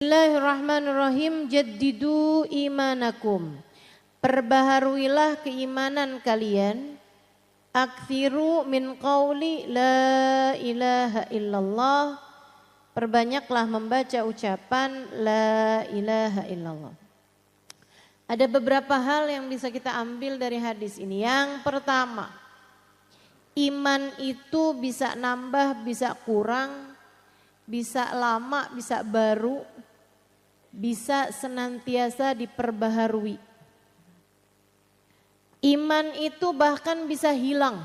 Bismillahirrahmanirrahim. Jaddidu imanakum. Perbaharuilah keimanan kalian. Aktsiru min qauli la ilaha illallah. Perbanyaklah membaca ucapan la ilaha illallah. Ada beberapa hal yang bisa kita ambil dari hadis ini. Yang pertama, iman itu bisa nambah, bisa kurang, bisa lama, bisa baru, bisa senantiasa diperbaharui. Iman itu bahkan bisa hilang,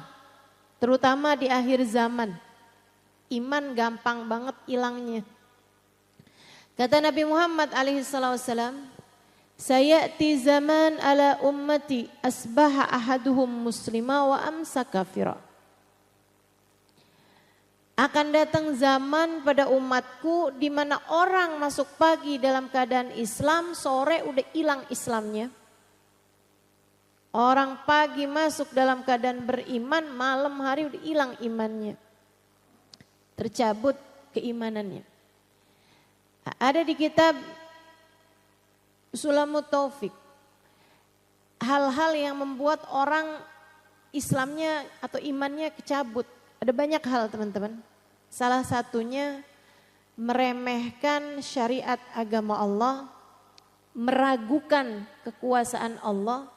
terutama di akhir zaman. Iman gampang banget hilangnya. Kata Nabi Muhammad alaihissalam, sayati zaman ala ummati asbaha ahaduhum muslima wa amsa kafira. Akan datang zaman pada umatku di mana orang masuk pagi dalam keadaan Islam, sore udah hilang Islamnya. Orang pagi masuk dalam keadaan beriman, malam hari udah hilang imannya. Tercabut keimanannya. Ada di kitab Sulamut Taufik hal-hal yang membuat orang Islamnya atau imannya kecabut. Ada banyak hal teman-teman. Salah satunya meremehkan syariat agama Allah, meragukan kekuasaan Allah.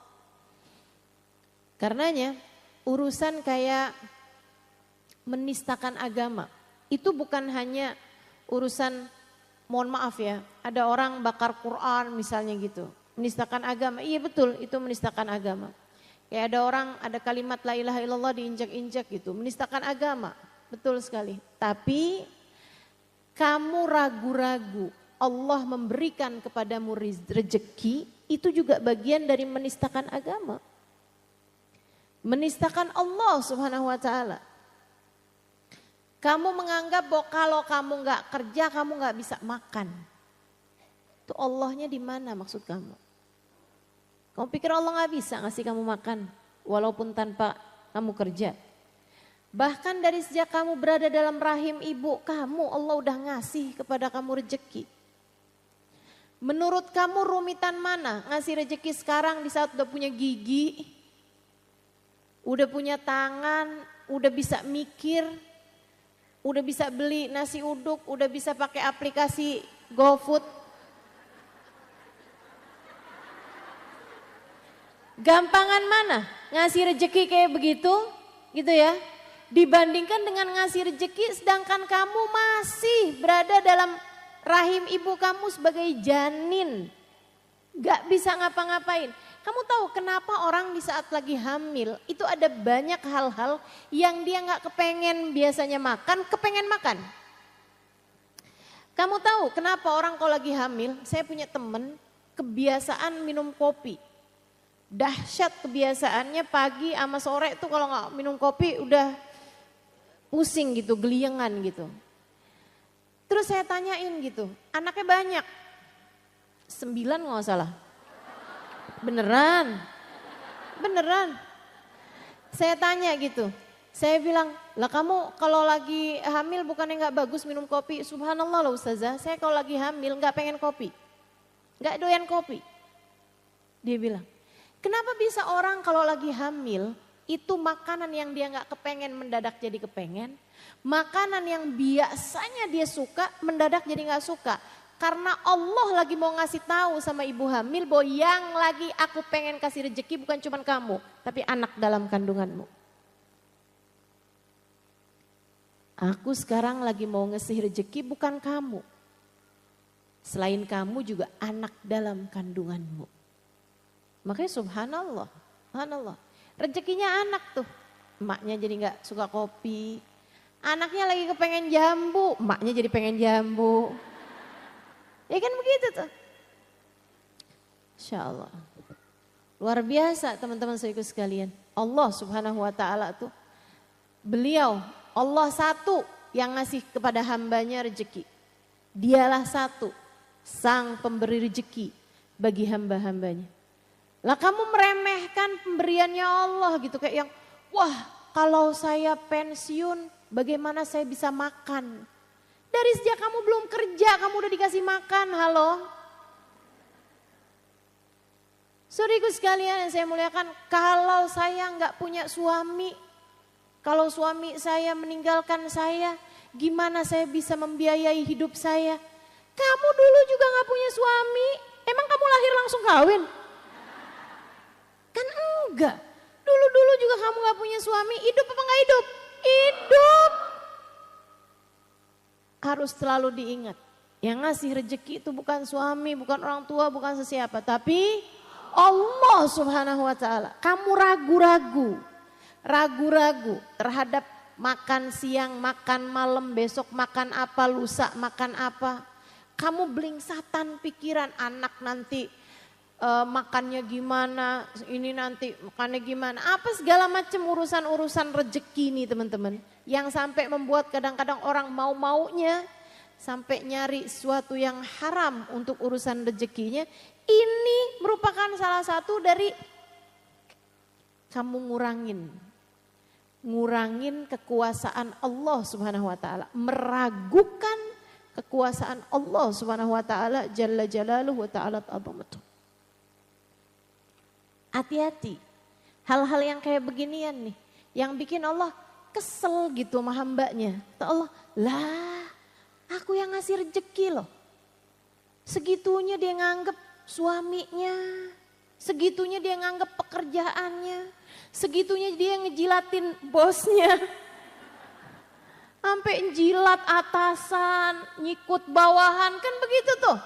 Karenanya urusan kayak menistakan agama itu bukan hanya urusan, mohon maaf ya, ada orang bakar Quran misalnya gitu, menistakan agama. Iya betul, itu menistakan agama. Kayak ada orang, ada kalimat la ilaha illallah diinjak-injak gitu, menistakan agama. Betul sekali. Tapi kamu ragu-ragu Allah memberikan kepadamu rezeki, itu juga bagian dari menistakan agama. Menistakan Allah Subhanahu wa taala. Kamu menganggap bahwa kalau kamu nggak kerja kamu nggak bisa makan. Itu Allahnya di mana maksud kamu? Kamu pikir Allah nggak bisa ngasih kamu makan walaupun tanpa kamu kerja? Bahkan dari sejak kamu berada dalam rahim ibu kamu, Allah udah ngasih kepada kamu rezeki. Menurut kamu rumitan mana ngasih rezeki sekarang di saat udah punya gigi, udah punya tangan, udah bisa mikir, udah bisa beli nasi uduk, udah bisa pakai aplikasi GoFood. Gampangan mana ngasih rezeki kayak begitu, gitu ya? Dibandingkan dengan ngasih rezeki sedangkan kamu masih berada dalam rahim ibu kamu sebagai janin. Gak bisa ngapa-ngapain. Kamu tahu kenapa orang di saat lagi hamil itu ada banyak hal-hal yang dia gak kepengen biasanya makan, kepengen makan. Kamu tahu kenapa orang kalau lagi hamil, saya punya temen kebiasaan minum kopi. Dahsyat kebiasaannya pagi sama sore itu kalau gak minum kopi udah pusing gitu, geliengan gitu. Terus saya tanyain gitu, anaknya banyak, 9 nggak salah. Beneran. Saya tanya gitu, saya bilang, lah kamu kalau lagi hamil bukannya nggak bagus minum kopi? Subhanallah lah Ustazah, saya kalau lagi hamil nggak pengen kopi, nggak doyan kopi. Dia bilang, kenapa bisa orang kalau lagi hamil itu makanan yang dia nggak kepengen mendadak jadi kepengen, makanan yang biasanya dia suka mendadak jadi nggak suka. Karena Allah lagi mau ngasih tahu sama ibu hamil bahwa yang lagi aku pengen kasih rezeki bukan cuma kamu, tapi anak dalam kandunganmu. Aku sekarang lagi mau ngasih rezeki bukan kamu. Selain kamu juga anak dalam kandunganmu. Makanya subhanallah, subhanallah. Rezekinya anak tuh, emaknya jadi gak suka kopi. Anaknya lagi kepengen jambu, emaknya jadi pengen jambu. Ya kan begitu tuh. Insya Allah. Luar biasa teman-teman saudaraku sekalian. Allah subhanahu wa ta'ala tuh, beliau Allah satu yang ngasih kepada hambanya rezeki. Dialah satu, sang pemberi rezeki bagi hamba-hambanya. Lah kamu meremehkan pemberiannya Allah gitu, kayak yang wah kalau saya pensiun bagaimana saya bisa makan? Dari sejak kamu belum kerja, kamu udah dikasih makan, halo. Saudaraku sekalian yang saya muliakan, kalau saya nggak punya suami, kalau suami saya meninggalkan saya, gimana saya bisa membiayai hidup saya? Kamu dulu juga nggak punya suami, emang kamu lahir langsung kawin? Kan enggak. Dulu-dulu juga kamu nggak punya suami, hidup apa nggak hidup? Hidup. Harus selalu diingat, yang ngasih rezeki itu bukan suami, bukan orang tua, bukan sesiapa, tapi Allah Subhanahu wa taala. Kamu ragu-ragu terhadap makan siang, makan malam, besok makan apa, lusa makan apa. Kamu belingsatan pikiran, anak nanti makannya gimana, ini nanti makannya gimana. Apa segala macam urusan-urusan rezeki nih teman-teman. Yang sampai membuat kadang-kadang orang mau-maunya sampai nyari sesuatu yang haram untuk urusan rezekinya. Ini merupakan salah satu dari kamu ngurangin kekuasaan Allah Subhanahu wa taala, meragukan kekuasaan Allah Subhanahu wa taala jalla jalaluhu wa ta'ala azamatuh. Hati-hati, hal-hal yang kayak beginian nih, yang bikin Allah kesel gitu sama hambanya. Kata Allah, lah aku yang ngasih rezeki loh. Segitunya dia nganggep suaminya, segitunya dia nganggep pekerjaannya, segitunya dia ngejilatin bosnya. Sampai jilat atasan, nyikut bawahan, kan begitu tuh.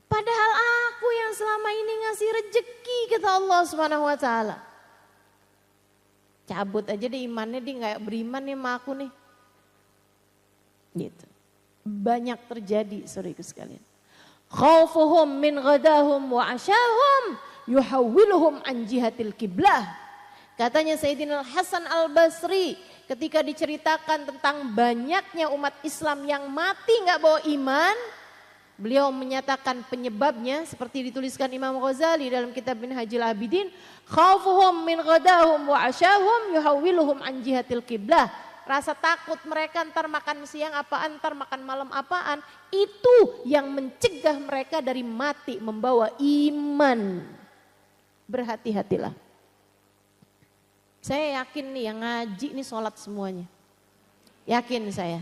Padahal aku yang selama ini ngasih rezeki, kata Allah Subhanahu wa taala. Cabut aja deh imannya, dia nggak beriman nih sama aku nih. Gitu. Banyak terjadi saudaraku sekalian. Khaufuhum min ghadahum wa asyahum yuhawwiluhum an jihatil kiblah. Katanya Sayyidina Hasan Al-Basri ketika diceritakan tentang banyaknya umat Islam yang mati nggak bawa iman, beliau menyatakan penyebabnya seperti dituliskan Imam Ghazali dalam kitab Minhajul Abidin, khaufuhum min ghadahum wa asyahum yuhawwiluhum an jihatil kiblah. Rasa takut mereka ntar makan siang apaan, ntar makan malam apaan, itu yang mencegah mereka dari mati membawa iman. Berhati-hatilah. Saya yakin nih yang ngaji nih sholat semuanya. Yakin saya.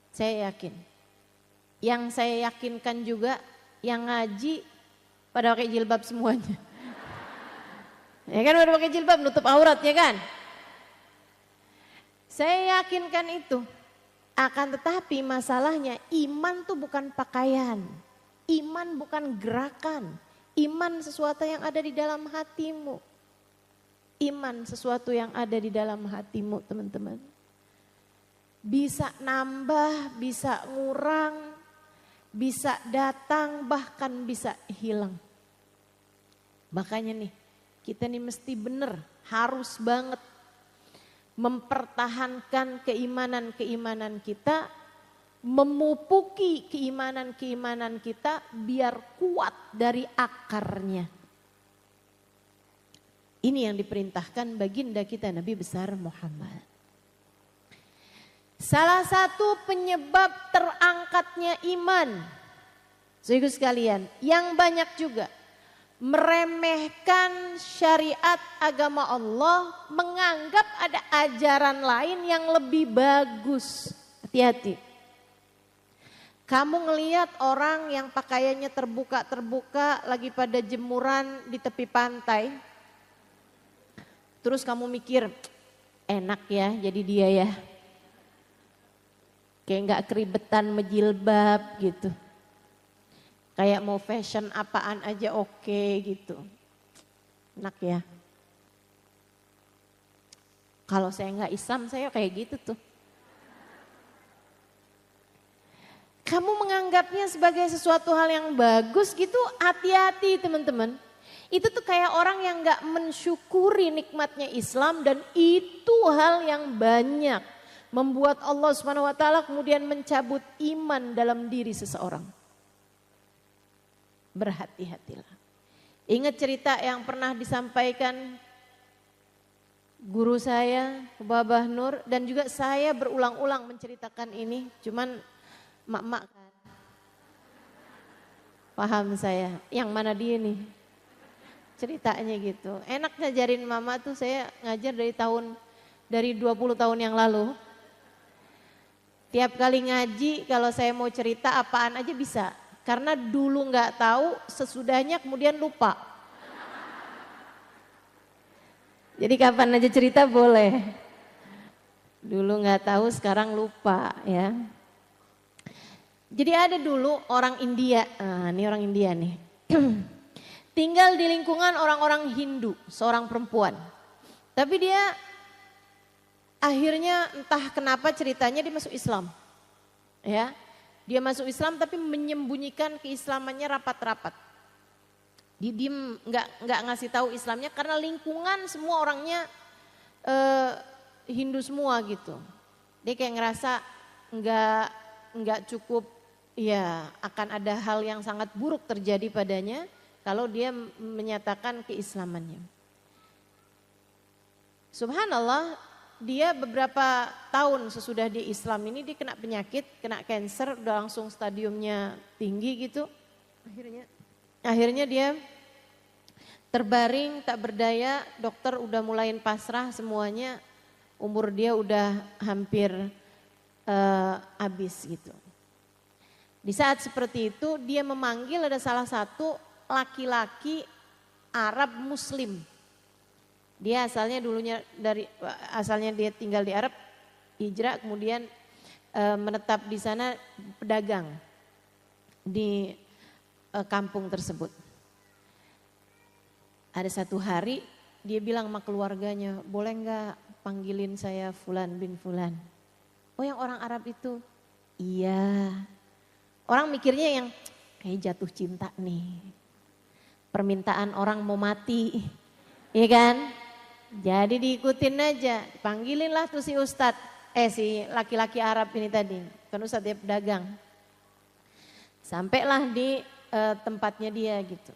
Saya yakin. Yang saya yakinkan juga yang ngaji pada pakai jilbab semuanya. Ya kan pada pakai jilbab nutup aurat ya kan. Saya yakinkan itu. Akan tetapi masalahnya iman tuh bukan pakaian. Iman bukan gerakan. Iman sesuatu yang ada di dalam hatimu. Iman sesuatu yang ada di dalam hatimu teman-teman. Bisa nambah, bisa ngurang, bisa datang, bahkan bisa hilang. Makanya nih, kita nih mesti bener, harus banget mempertahankan keimanan-keimanan kita, memupuki keimanan-keimanan kita biar kuat dari akarnya. Ini yang diperintahkan baginda kita Nabi besar Muhammad. Salah satu penyebab terangkatnya iman, saudaraku sekalian, yang banyak juga meremehkan syariat agama Allah, menganggap ada ajaran lain yang lebih bagus. Hati-hati. Kamu ngelihat orang yang pakaiannya terbuka-terbuka lagi pada jemuran di tepi pantai. Terus kamu mikir, enak ya jadi dia ya. Kayak gak keribetan menjilbab gitu. Kayak mau fashion apaan aja oke gitu. Enak ya. Kalau saya gak Islam saya kayak gitu tuh. Kamu menganggapnya sebagai sesuatu hal yang bagus gitu, hati-hati teman-teman. Itu tuh kayak orang yang gak mensyukuri nikmatnya Islam dan itu hal yang banyak membuat Allah Subhanahu wa taala kemudian mencabut iman dalam diri seseorang. Berhati-hatilah. Ingat cerita yang pernah disampaikan guru saya, Babah Nur, dan juga saya berulang-ulang menceritakan ini, cuman mak-mak kan. Paham saya, yang mana dia nih? Ceritanya gitu. Enak ngajarin mama tuh, saya ngajar dari 20 tahun yang lalu. Tiap kali ngaji kalau saya mau cerita apaan aja bisa. Karena dulu nggak tahu, sesudahnya kemudian lupa. Jadi kapan aja cerita boleh. Dulu nggak tahu, sekarang lupa ya. Jadi ada dulu orang India, ini orang India nih. Tinggal di lingkungan orang-orang Hindu, seorang perempuan. Tapi dia akhirnya entah kenapa ceritanya dia masuk Islam. Ya. Dia masuk Islam tapi menyembunyikan keislamannya rapat-rapat. Dia diem, nggak ngasih tahu Islamnya karena lingkungan semua orangnya Hindu semua gitu. Dia kayak ngerasa nggak cukup, ya akan ada hal yang sangat buruk terjadi padanya kalau dia menyatakan keislamannya. Subhanallah, dia beberapa tahun sesudah dia Islam ini dia kena penyakit, kena cancer, udah langsung stadiumnya tinggi gitu. Akhirnya dia terbaring tak berdaya, dokter udah mulain pasrah semuanya, umur dia udah hampir habis gitu. Di saat seperti itu dia memanggil ada salah satu laki-laki Arab Muslim. Dia asalnya asalnya dia tinggal di Arab, hijrah kemudian menetap di sana pedagang di kampung tersebut. Ada satu hari dia bilang sama keluarganya, boleh nggak panggilin saya Fulan bin Fulan? Oh yang orang Arab itu? Iya. Orang mikirnya yang kayak jatuh cinta nih. Permintaan orang mau mati, iya kan? Jadi diikutin aja, panggilin lah tuh si Ustadz, si laki-laki Arab ini tadi, kan Ustadz dia pedagang. Sampailah di tempatnya dia gitu.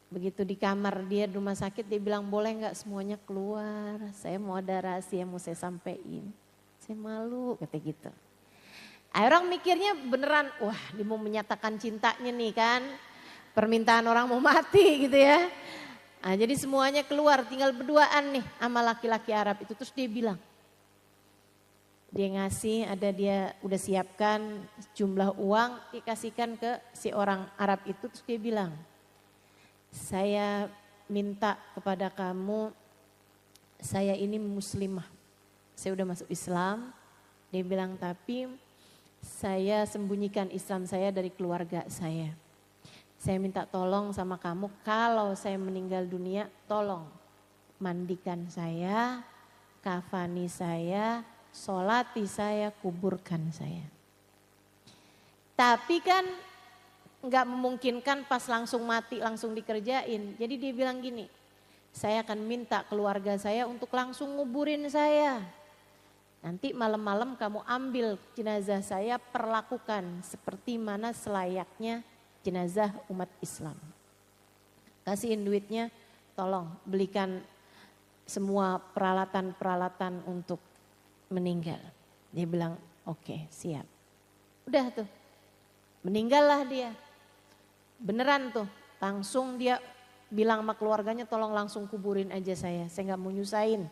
Begitu di kamar dia di rumah sakit dia bilang boleh nggak semuanya keluar, saya mau ada rahasia mau saya sampein. Saya malu kata gitu. Orang mikirnya beneran, wah dia mau menyatakan cintanya nih kan, permintaan orang mau mati gitu ya. Nah, jadi semuanya keluar, tinggal berduaan nih sama laki-laki Arab itu. Terus dia bilang, dia ngasih, dia udah siapkan jumlah uang, dikasihkan ke si orang Arab itu. Terus dia bilang, saya minta kepada kamu, saya ini muslimah. Saya udah masuk Islam. Dia bilang, tapi saya sembunyikan Islam saya dari keluarga saya. Saya minta tolong sama kamu, kalau saya meninggal dunia, tolong mandikan saya, kafani saya, sholati saya, kuburkan saya. Tapi kan nggak memungkinkan pas langsung mati, langsung dikerjain. Jadi dia bilang gini, saya akan minta keluarga saya untuk langsung nguburin saya. Nanti malam-malam kamu ambil jenazah saya, perlakukan seperti mana selayaknya jenazah umat Islam. Kasihin duitnya, tolong belikan semua peralatan-peralatan untuk meninggal. Dia bilang, oke, siap. Udah tuh, meninggallah dia. Beneran tuh, langsung dia bilang sama keluarganya, tolong langsung kuburin aja saya nggak mau nyusahin.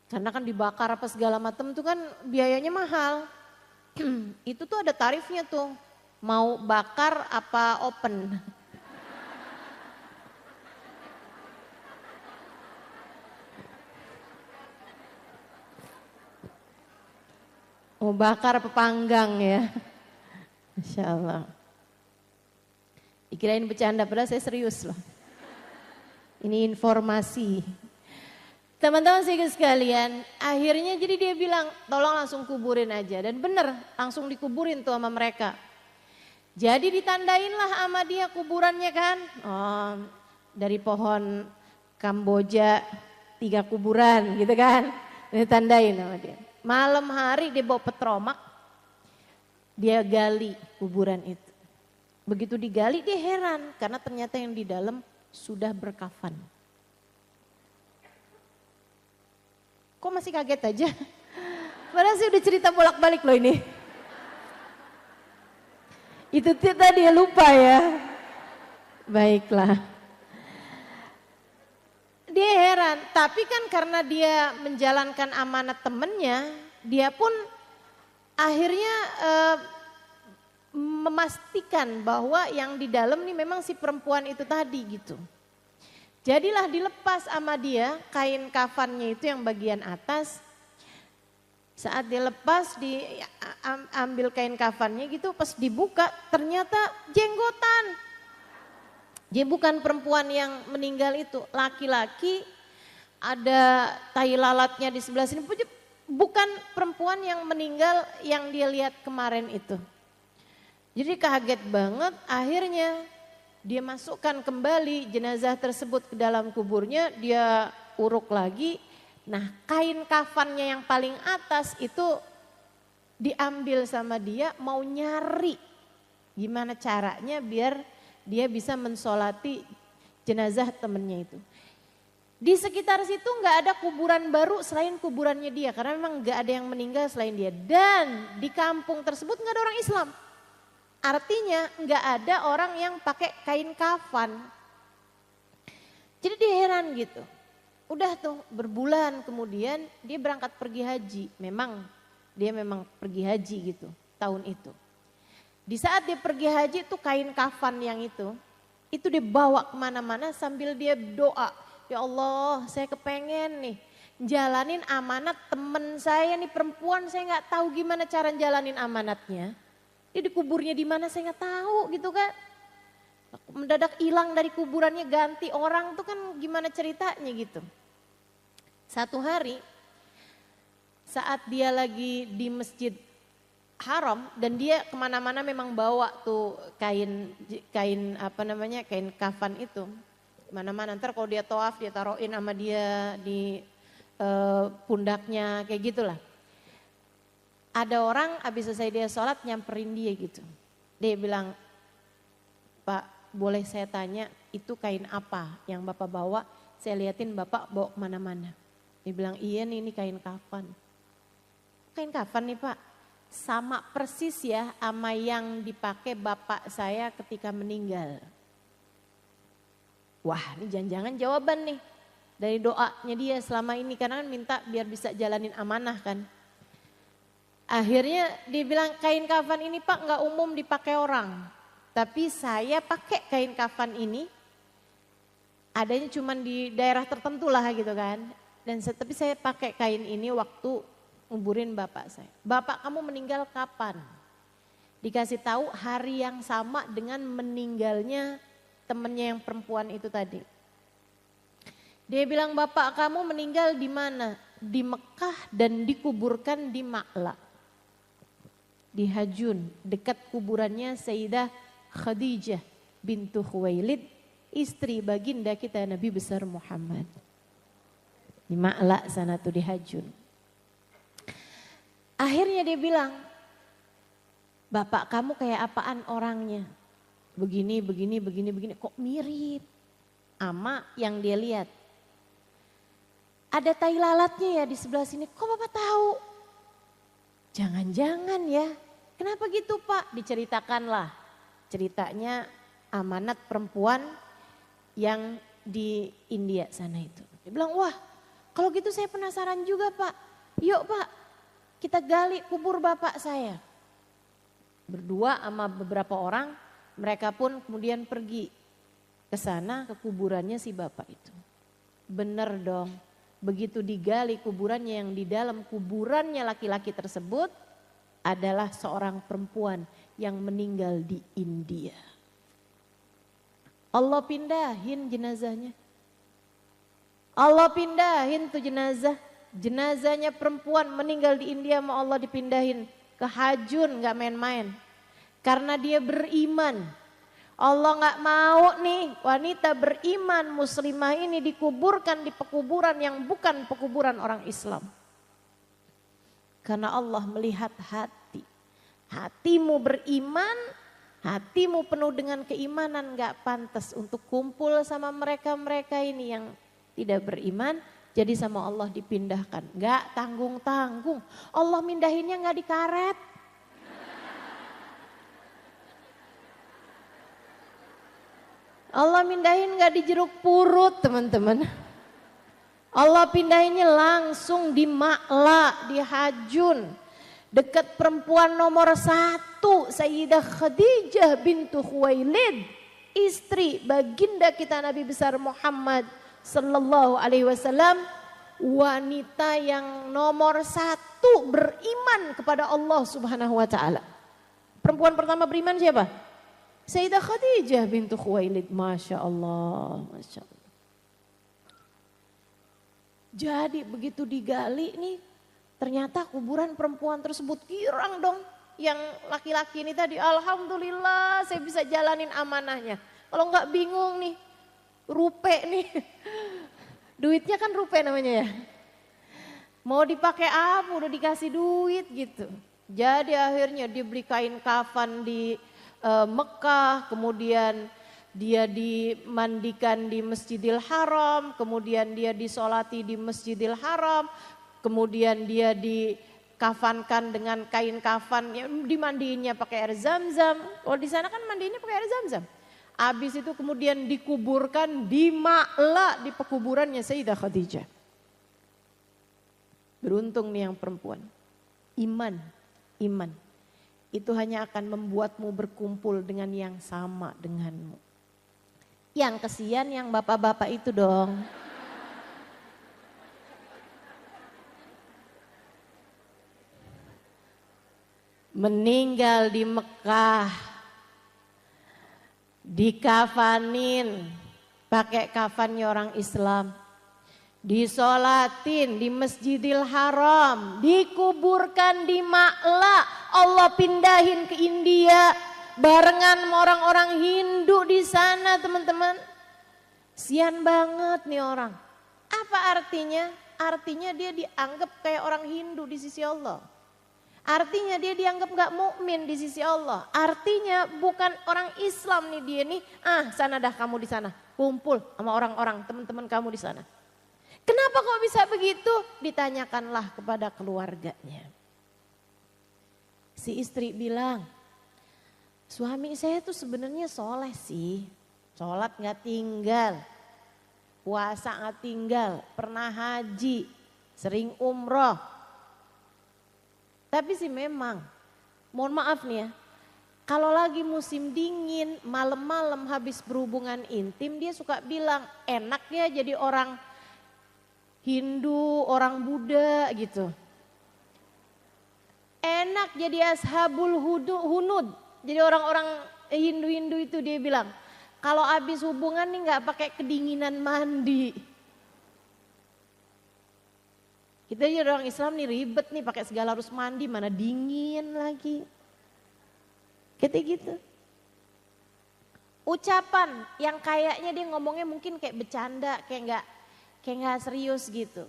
Karena kan dibakar apa segala macam tuh kan biayanya mahal. Itu tuh ada tarifnya tuh. Mau bakar apa open? Mau bakar apa panggang ya? Masya Allah. Dikirain bercanda, padahal saya serius loh. Ini informasi. Teman-teman sekalian, akhirnya jadi dia bilang, tolong langsung kuburin aja. Dan bener, langsung dikuburin tuh sama mereka. Jadi ditandainlah sama dia kuburannya kan. Oh, dari pohon Kamboja 3 kuburan gitu kan. Ditandain sama dia. Malam hari dia bawa petromak. Dia gali kuburan itu. Begitu digali dia heran karena ternyata yang di dalam sudah berkafan. kok masih kaget aja? Padahal sih udah cerita bolak-balik loh ini. Itu tadi dia lupa ya. Baiklah. Dia heran, tapi kan karena dia menjalankan amanat temennya, dia pun akhirnya memastikan bahwa yang di dalam nih memang si perempuan itu tadi gitu. Jadilah dilepas sama dia kain kafannya itu yang bagian atas. Saat dilepas, diambil kain kafannya gitu, pas dibuka ternyata jenggotan. Dia bukan perempuan yang meninggal itu, laki-laki, ada tai lalatnya di sebelah sini. Bukan perempuan yang meninggal yang dia lihat kemarin itu. Jadi kaget banget, akhirnya dia masukkan kembali jenazah tersebut ke dalam kuburnya, dia uruk lagi. Nah, kain kafannya yang paling atas itu diambil sama dia, mau nyari gimana caranya biar dia bisa mensolati jenazah temennya itu. Di sekitar situ nggak ada kuburan baru selain kuburannya dia, karena memang nggak ada yang meninggal selain dia. Dan di kampung tersebut nggak ada orang Islam. Artinya nggak ada orang yang pakai kain kafan. Jadi dia heran gitu. Udah tuh berbulan kemudian dia berangkat pergi haji. Dia memang pergi haji gitu tahun itu. Di saat dia pergi haji tuh kain kafan yang itu dibawa kemana-mana sambil dia doa. Ya Allah, saya kepengen nih jalanin amanat temen saya nih perempuan, saya nggak tahu gimana cara jalanin amanatnya. Dia dikuburnya di mana saya nggak tahu gitu kan. Mendadak hilang dari kuburannya, ganti orang tuh kan gimana ceritanya gitu. Satu hari saat dia lagi di Masjid Haram dan dia kemana-mana memang bawa tuh kain kafan itu mana-mana. Ntar kalau dia tawaf dia taruhin sama dia di pundaknya kayak gitulah. Ada orang habis selesai dia sholat nyamperin dia gitu. Dia bilang, Pak boleh saya tanya itu kain apa yang Bapak bawa? Saya liatin Bapak bawa kemana-mana. Dia bilang iya nih ini kain kafan. Kain kafan nih Pak. Sama persis ya sama yang dipakai bapak saya ketika meninggal. Wah ini jangan-jangan jawaban nih dari doanya dia selama ini, karena kan minta biar bisa jalanin amanah kan. Akhirnya dia bilang kain kafan ini Pak nggak umum dipakai orang. Tapi saya pakai kain kafan ini adanya cuma di daerah tertentu lah gitu kan. Tapi saya pakai kain ini waktu nguburin bapak saya. Bapak kamu meninggal kapan? Dikasih tahu hari yang sama dengan meninggalnya temennya yang perempuan itu tadi. Dia bilang bapak kamu meninggal di mana? Di Mekah dan dikuburkan di Ma'la. Di Hajun, dekat kuburannya Sayyidah Khadijah bintu Khuwailid, istri baginda kita Nabi besar Muhammad. Di Ma'la sana tuh di Hajun. Akhirnya dia bilang, bapak kamu kayak apaan orangnya? Begini, kok mirip sama yang dia lihat. Ada tai lalatnya ya di sebelah sini, kok bapak tahu? Jangan-jangan ya, kenapa gitu Pak? Diceritakanlah ceritanya amanat perempuan yang di India sana itu. Dia bilang, wah kalau gitu saya penasaran juga Pak, yuk Pak. Kita gali kubur bapak saya. Berdua sama beberapa orang, mereka pun kemudian pergi ke sana, ke kuburannya si bapak itu. Bener dong, begitu digali kuburannya, yang di dalam kuburannya laki-laki tersebut adalah seorang perempuan yang meninggal di India. Allah pindahin jenazahnya. Allah pindahin tuh jenazah. Jenazahnya perempuan meninggal di India mau Allah dipindahin ke Hajun, gak main-main. Karena dia beriman. Allah gak mau nih wanita beriman muslimah ini dikuburkan di pekuburan yang bukan pekuburan orang Islam. Karena Allah melihat hati. Hatimu beriman, hatimu penuh dengan keimanan, gak pantas untuk kumpul sama mereka-mereka ini yang tidak beriman. Jadi sama Allah dipindahkan. Gak tanggung-tanggung. Allah mindahinnya gak dikaret. Allah mindahin gak di jeruk purut teman-teman. Allah pindahinnya langsung di Ma'la, di Hajun. Dekat perempuan nomor 1, Sayyidah Khadijah bintu Khuwailid. Istri baginda kita Nabi besar Muhammad sallallahu alaihi wasallam. Wanita yang nomor 1 beriman kepada Allah subhanahu wa ta'ala. Perempuan pertama beriman siapa? Sayyidah Khadijah bintu Khuwailid. Masya Allah, Masya Allah. Jadi begitu digali nih, ternyata kuburan perempuan tersebut girang dong. Yang laki-laki ini tadi, alhamdulillah saya bisa jalanin amanahnya. Kalau nggak bingung nih, rupe nih. Duitnya kan rupe namanya ya. Mau dipakai apa, udah dikasih duit gitu. Jadi akhirnya dibeli kain kafan di Mekah, kemudian dia dimandikan di Masjidil Haram, kemudian dia disolati di Masjidil Haram, kemudian dia dikafankan dengan kain kafan, dimandiinnya pakai air zam-zam. Kalau di sana kan mandiinnya pakai air zam-zam. Habis itu kemudian dikuburkan di Ma'la, di pekuburannya Sayyidah Khadijah. Beruntung nih yang perempuan. Iman. Itu hanya akan membuatmu berkumpul dengan yang sama denganmu. Yang kesian yang bapak-bapak itu dong. Meninggal di Mekah, dikafanin, pakai kafannya orang Islam, disolatin di Masjidil Haram, dikuburkan di Ma'la, Allah pindahin ke India. Barengan sama orang-orang Hindu di sana teman-teman. Sian banget nih orang. Apa artinya? Artinya dia dianggap kayak orang Hindu di sisi Allah. Artinya dia dianggap gak mukmin di sisi Allah. Artinya bukan orang Islam nih dia nih. Sana dah kamu di sana. Kumpul sama orang-orang teman-teman kamu di sana. Kenapa kok bisa begitu? Ditanyakanlah kepada keluarganya. Si istri bilang, suami saya tuh sebenarnya soleh sih, sholat gak tinggal, puasa gak tinggal, pernah haji, sering umroh. Tapi sih memang, mohon maaf nih ya, kalau lagi musim dingin, malam-malam habis berhubungan intim dia suka bilang enaknya jadi orang Hindu, orang Buddha gitu. Enak jadi ashabul hunud. Jadi orang-orang Hindu-Hindu itu dia bilang, kalau habis hubungan nih gak pakai kedinginan mandi. Kita jadi orang Islam nih ribet nih pakai segala harus mandi, mana dingin lagi. Kayak gitu. Ucapan yang kayaknya dia ngomongnya mungkin kayak bercanda, kayak gak serius gitu.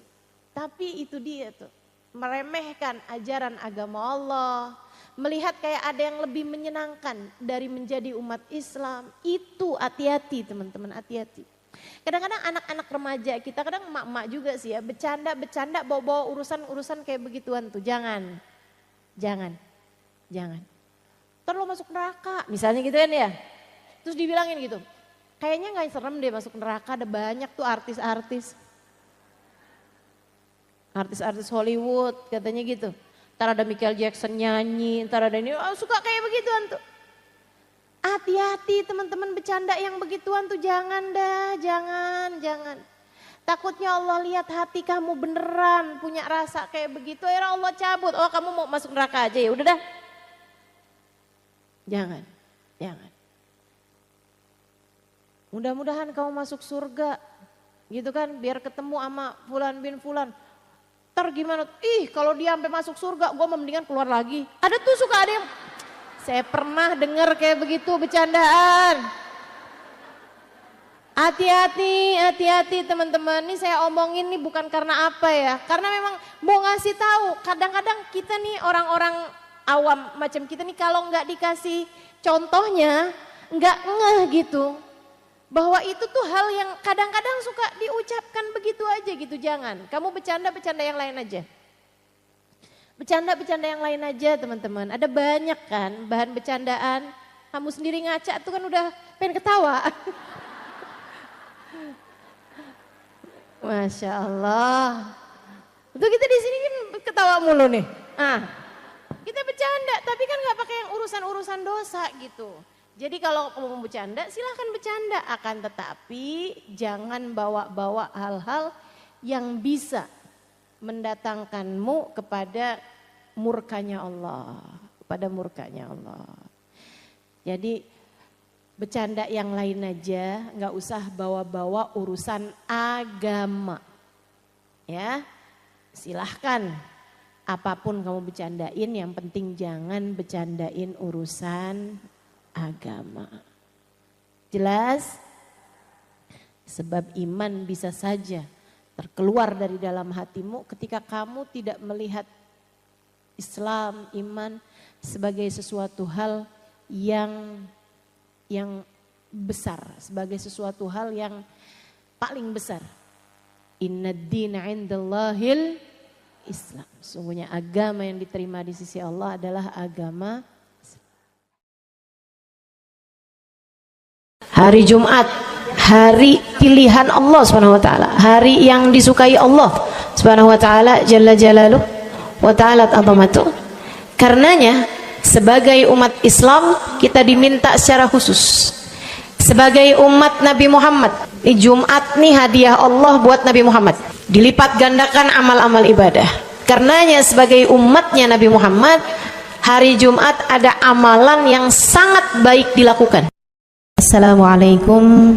Tapi itu dia tuh, meremehkan ajaran agama Allah. Melihat kayak ada yang lebih menyenangkan dari menjadi umat Islam. Itu hati-hati teman-teman, hati-hati. Kadang-kadang anak-anak remaja kita, kadang emak-emak juga sih ya, bercanda bawa-bawa urusan-urusan kayak begituan tuh. Jangan. Ntar lo masuk neraka, misalnya gitu kan ya. Terus dibilangin gitu, kayaknya gak serem deh masuk neraka, ada banyak tuh artis-artis Hollywood katanya gitu. Ntar ada Michael Jackson nyanyi, ntar ada ini, suka kayak begituan tuh. Hati-hati teman-teman bercanda yang begituan tuh jangan dah, jangan. Takutnya Allah lihat hati kamu beneran punya rasa kayak begitu, akhirnya Allah cabut. Oh kamu mau masuk neraka aja ya, udah dah. Jangan. Mudah-mudahan kamu masuk surga, gitu kan, biar ketemu sama fulan bin fulan. Ntar gimana, kalau dia sampai masuk surga gue mendingan keluar lagi. Ada tuh suka ada yang, saya pernah dengar kayak begitu bercandaan. Hati-hati teman-teman, ini saya omongin nih bukan karena apa ya. Karena memang mau ngasih tahu, kadang-kadang kita nih orang-orang awam macam kita nih kalau nggak dikasih contohnya, nggak ngeh gitu. Bahwa itu tuh hal yang kadang-kadang suka diucapkan begitu aja gitu, jangan. Kamu bercanda yang lain aja. Bercanda yang lain aja teman-teman. Ada banyak kan bahan bercandaan. Kamu sendiri ngaca tuh kan udah pengen ketawa. Masya Allah. Untuk kita di sini kan ketawa mulu nih. Kita bercanda tapi kan nggak pakai yang urusan-urusan dosa gitu. Jadi kalau kamu mau bercanda silahkan bercanda, akan tetapi jangan bawa-bawa hal-hal yang bisa mendatangkanmu kepada murkanya Allah, Jadi bercanda yang lain aja, nggak usah bawa-bawa urusan agama. Ya, silahkan apapun kamu bercandain, yang penting jangan bercandain urusan agama. Jelas? Sebab iman bisa saja terkeluar dari dalam hatimu ketika kamu tidak melihat Islam, iman sebagai sesuatu hal yang besar, sebagai sesuatu hal yang paling besar. Innad dina 'indallahil Islam. Sungguhnya agama yang diterima di sisi Allah adalah agama hari Jumat, hari pilihan Allah Subhanahu wa taala, hari yang disukai Allah Subhanahu wa taala jalla jalaluh wa ta'ala azamatu. Karenanya sebagai umat Islam kita diminta secara khusus sebagai umat Nabi Muhammad, di Jumat nih hadiah Allah buat Nabi Muhammad, dilipat gandakan amal-amal ibadah. Karenanya sebagai umatnya Nabi Muhammad, hari Jumat ada amalan yang sangat baik dilakukan. Assalamualaikum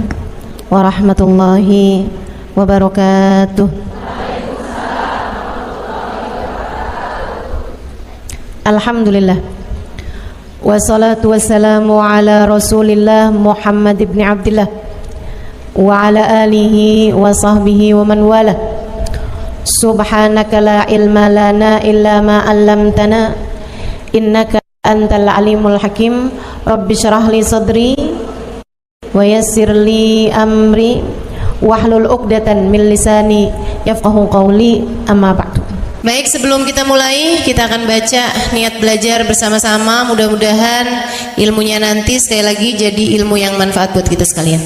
warahmatullahi wabarakatuh. Alhamdulillah. Wassalatu wassalamu ala Rasulillah Muhammad ibn Abdillah wa ala alihi wa sahbihi wa man wala. Subhanaka la ilma lana illa ma 'allamtana innaka antal alimul hakim. Rabbi syrah li sadri wa yassir li amri wahlul 'uqdatan min lisani yafqahu qawli, amma ba'du. Baik, sebelum kita mulai, kita akan baca niat belajar bersama-sama. Mudah-mudahan ilmunya nanti sekali lagi jadi ilmu yang manfaat buat kita sekalian.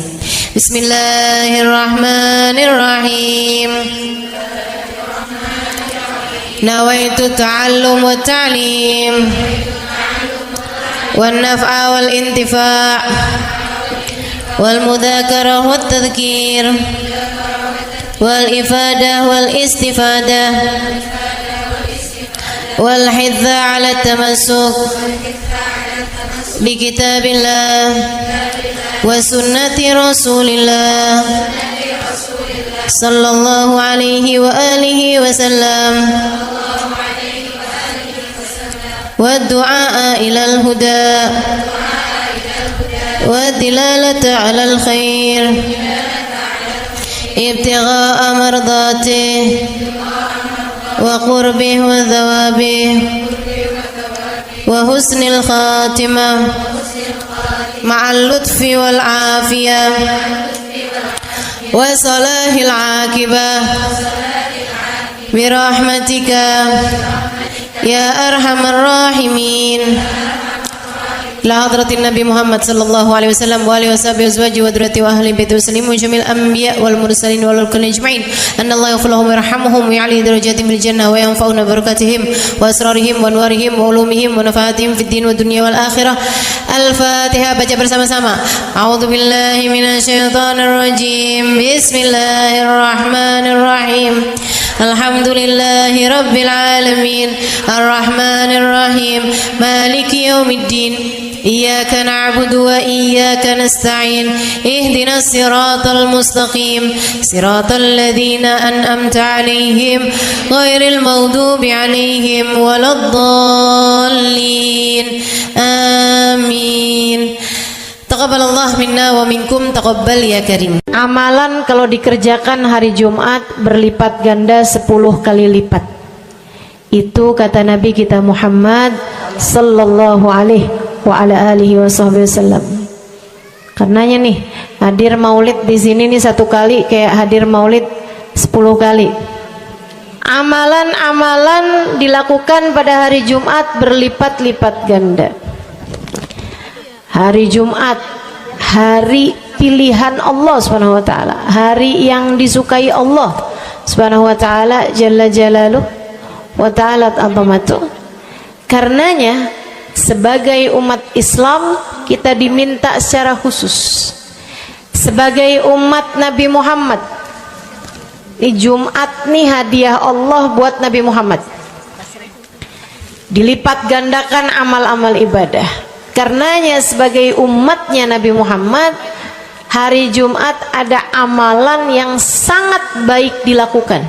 Bismillahirrahmanirrahim. Nawaitu ta'allum wa ta'lim wan naf'a wal intifa' wal mudzakarah wat tadhkir wal ifadah wal istifadah wal hidza ala tamassuk bi kitabillah wa sunnati rasulillah sallallahu alaihi wa alihi wa sallam wa du'a ila al huda wa dilalata ala al khair ibtigha'a mardatih wa qurbih wa thawabih wa husnil khatimah ma'al lutfi wal afiyah wa salahil aqibah birahmatika ya arhamar rahimin. La hadratin Nabi Muhammad sallallahu alaihi wasallam wa alihi washabihi azwaji wa dzurriyyati wa ahli baiti muslimin jamil anbiya wal mursalin wal kulli ajma'in. Anna Allah yaghfiruhum wa yarhamuhum wa ya'li darajatihim fil jannah wa yanfa'una barakatihim wa asrarihim wa anwarihim wa ulumihim wa nafaatihim fid din wa dunya wal akhirah. Al-Fatihah, baca bersama-sama. A'udzu billahi minasyaitonir rajim. Bismillahirrahmanirrahim. Alhamdulillahi rabbil alamin. Arrahmanir rahim. Maliki yaumiddin. إياك نعبد وإياك نستعين اهدنا الصراط المستقيم صراط الذين أنعمت عليهم غير المغضوب عليهم ولا الضالين آمين. Taqabbalallah minna wa minkum, taqabbal ya karim. Amalan kalau dikerjakan hari Jumat berlipat ganda 10 kali lipat. Itu kata Nabi kita Muhammad sallallahu alaihi wa ala alihi wa sahbihi wasallam. Karenanya nih, hadir maulid di sini nih 1 kali kayak hadir maulid 10 kali. Amalan-amalan dilakukan pada hari Jumat berlipat-lipat ganda. Hari Jumat, hari pilihan Allah Subhanahu wa taala, hari yang disukai Allah Subhanahu wa taala jalla jalaluh wa ta'ala azamatu. Karenanya sebagai umat Islam kita diminta secara khusus sebagai umat Nabi Muhammad, di Jumat nih hadiah Allah buat Nabi Muhammad, dilipat gandakan amal-amal ibadah. Karenanya sebagai umatnya Nabi Muhammad, hari Jumat ada amalan yang sangat baik dilakukan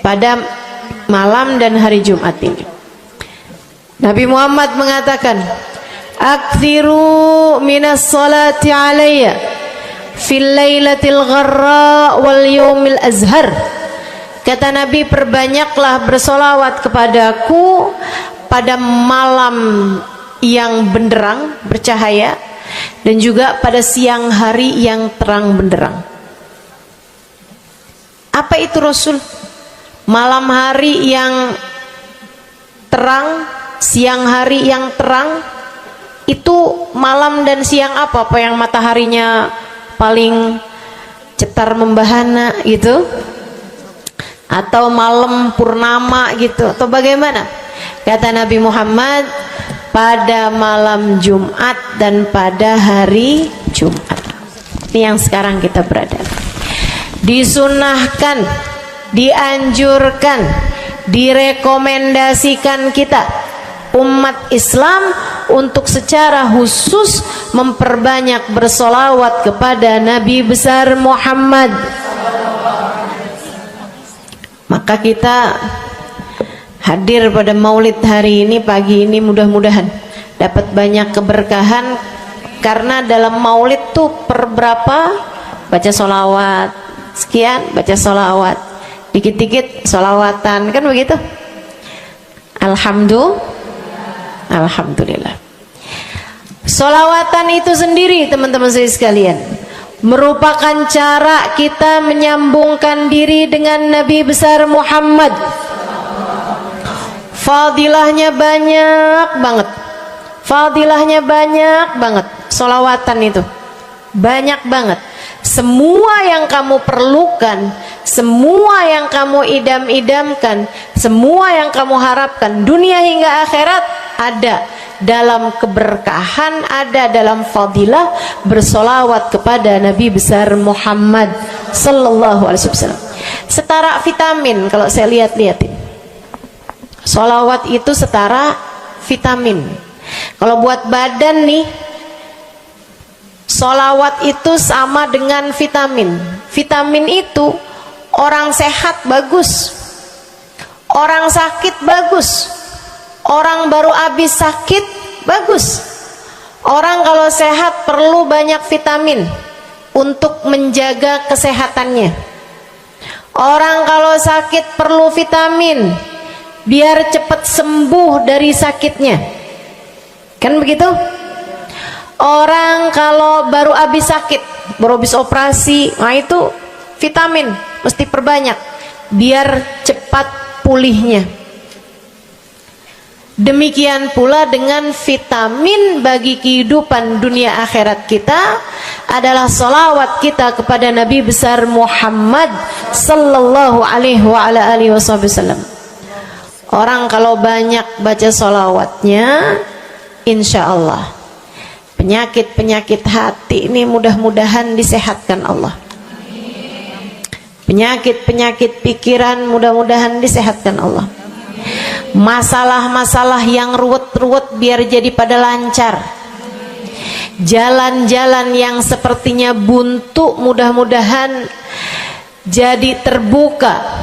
pada malam dan hari Jumat ini. Nabi Muhammad mengatakan, "Aktsiru minas salati alayya fil lailatil gharra wal yaumil azhar." Kata Nabi, perbanyaklah bersolawat kepadaku pada malam yang benderang, bercahaya, dan juga pada siang hari yang terang benderang. Apa itu Rasul? Malam hari yang terang, siang hari yang terang. Itu malam dan siang apa? Apa yang mataharinya paling cetar membahana gitu? Atau malam purnama gitu? Atau bagaimana? Kata Nabi Muhammad, pada malam Jumat dan pada hari Jumat. Ini yang sekarang kita berada. Disunahkan, dianjurkan, direkomendasikan kita umat Islam untuk secara khusus memperbanyak bersolawat kepada Nabi besar Muhammad. Maka kita hadir pada maulid hari ini, pagi ini, mudah-mudahan dapat banyak keberkahan. Karena dalam maulid tuh per berapa baca solawat, sekian baca solawat, dikit-dikit solawatan, kan begitu. Alhamdulillah. Solawatan itu sendiri teman-teman saya sekalian merupakan cara kita menyambungkan diri dengan Nabi besar Muhammad. Fadilahnya banyak banget, fadilahnya banyak banget. Solawatan itu banyak banget. Semua yang kamu perlukan, semua yang kamu idam-idamkan, semua yang kamu harapkan dunia hingga akhirat ada dalam keberkahan, ada dalam fadilah bersolawat kepada Nabi besar Muhammad sallallahu alaihi wasallam. Setara vitamin kalau saya lihat-lihatin. Solawat itu setara vitamin. Kalau buat badan nih, solawat itu sama dengan vitamin. Vitamin itu orang sehat bagus, orang sakit bagus, orang baru habis sakit bagus. Orang kalau sehat perlu banyak vitamin untuk menjaga kesehatannya. Orang kalau sakit perlu vitamin biar cepat sembuh dari sakitnya, kan begitu? Orang kalau baru habis sakit, baru habis operasi, nah itu vitamin mesti perbanyak biar cepat pulihnya. Demikian pula dengan vitamin bagi kehidupan dunia akhirat kita adalah solawat kita kepada Nabi besar Muhammad sallallahu alaihi wasallam. Orang kalau banyak baca solawatnya, insya Allah penyakit-penyakit hati ini mudah-mudahan disehatkan Allah. Penyakit-penyakit pikiran mudah-mudahan disehatkan Allah. Masalah-masalah yang ruwet-ruwet biar jadi pada lancar. Jalan-jalan yang sepertinya buntu mudah-mudahan jadi terbuka.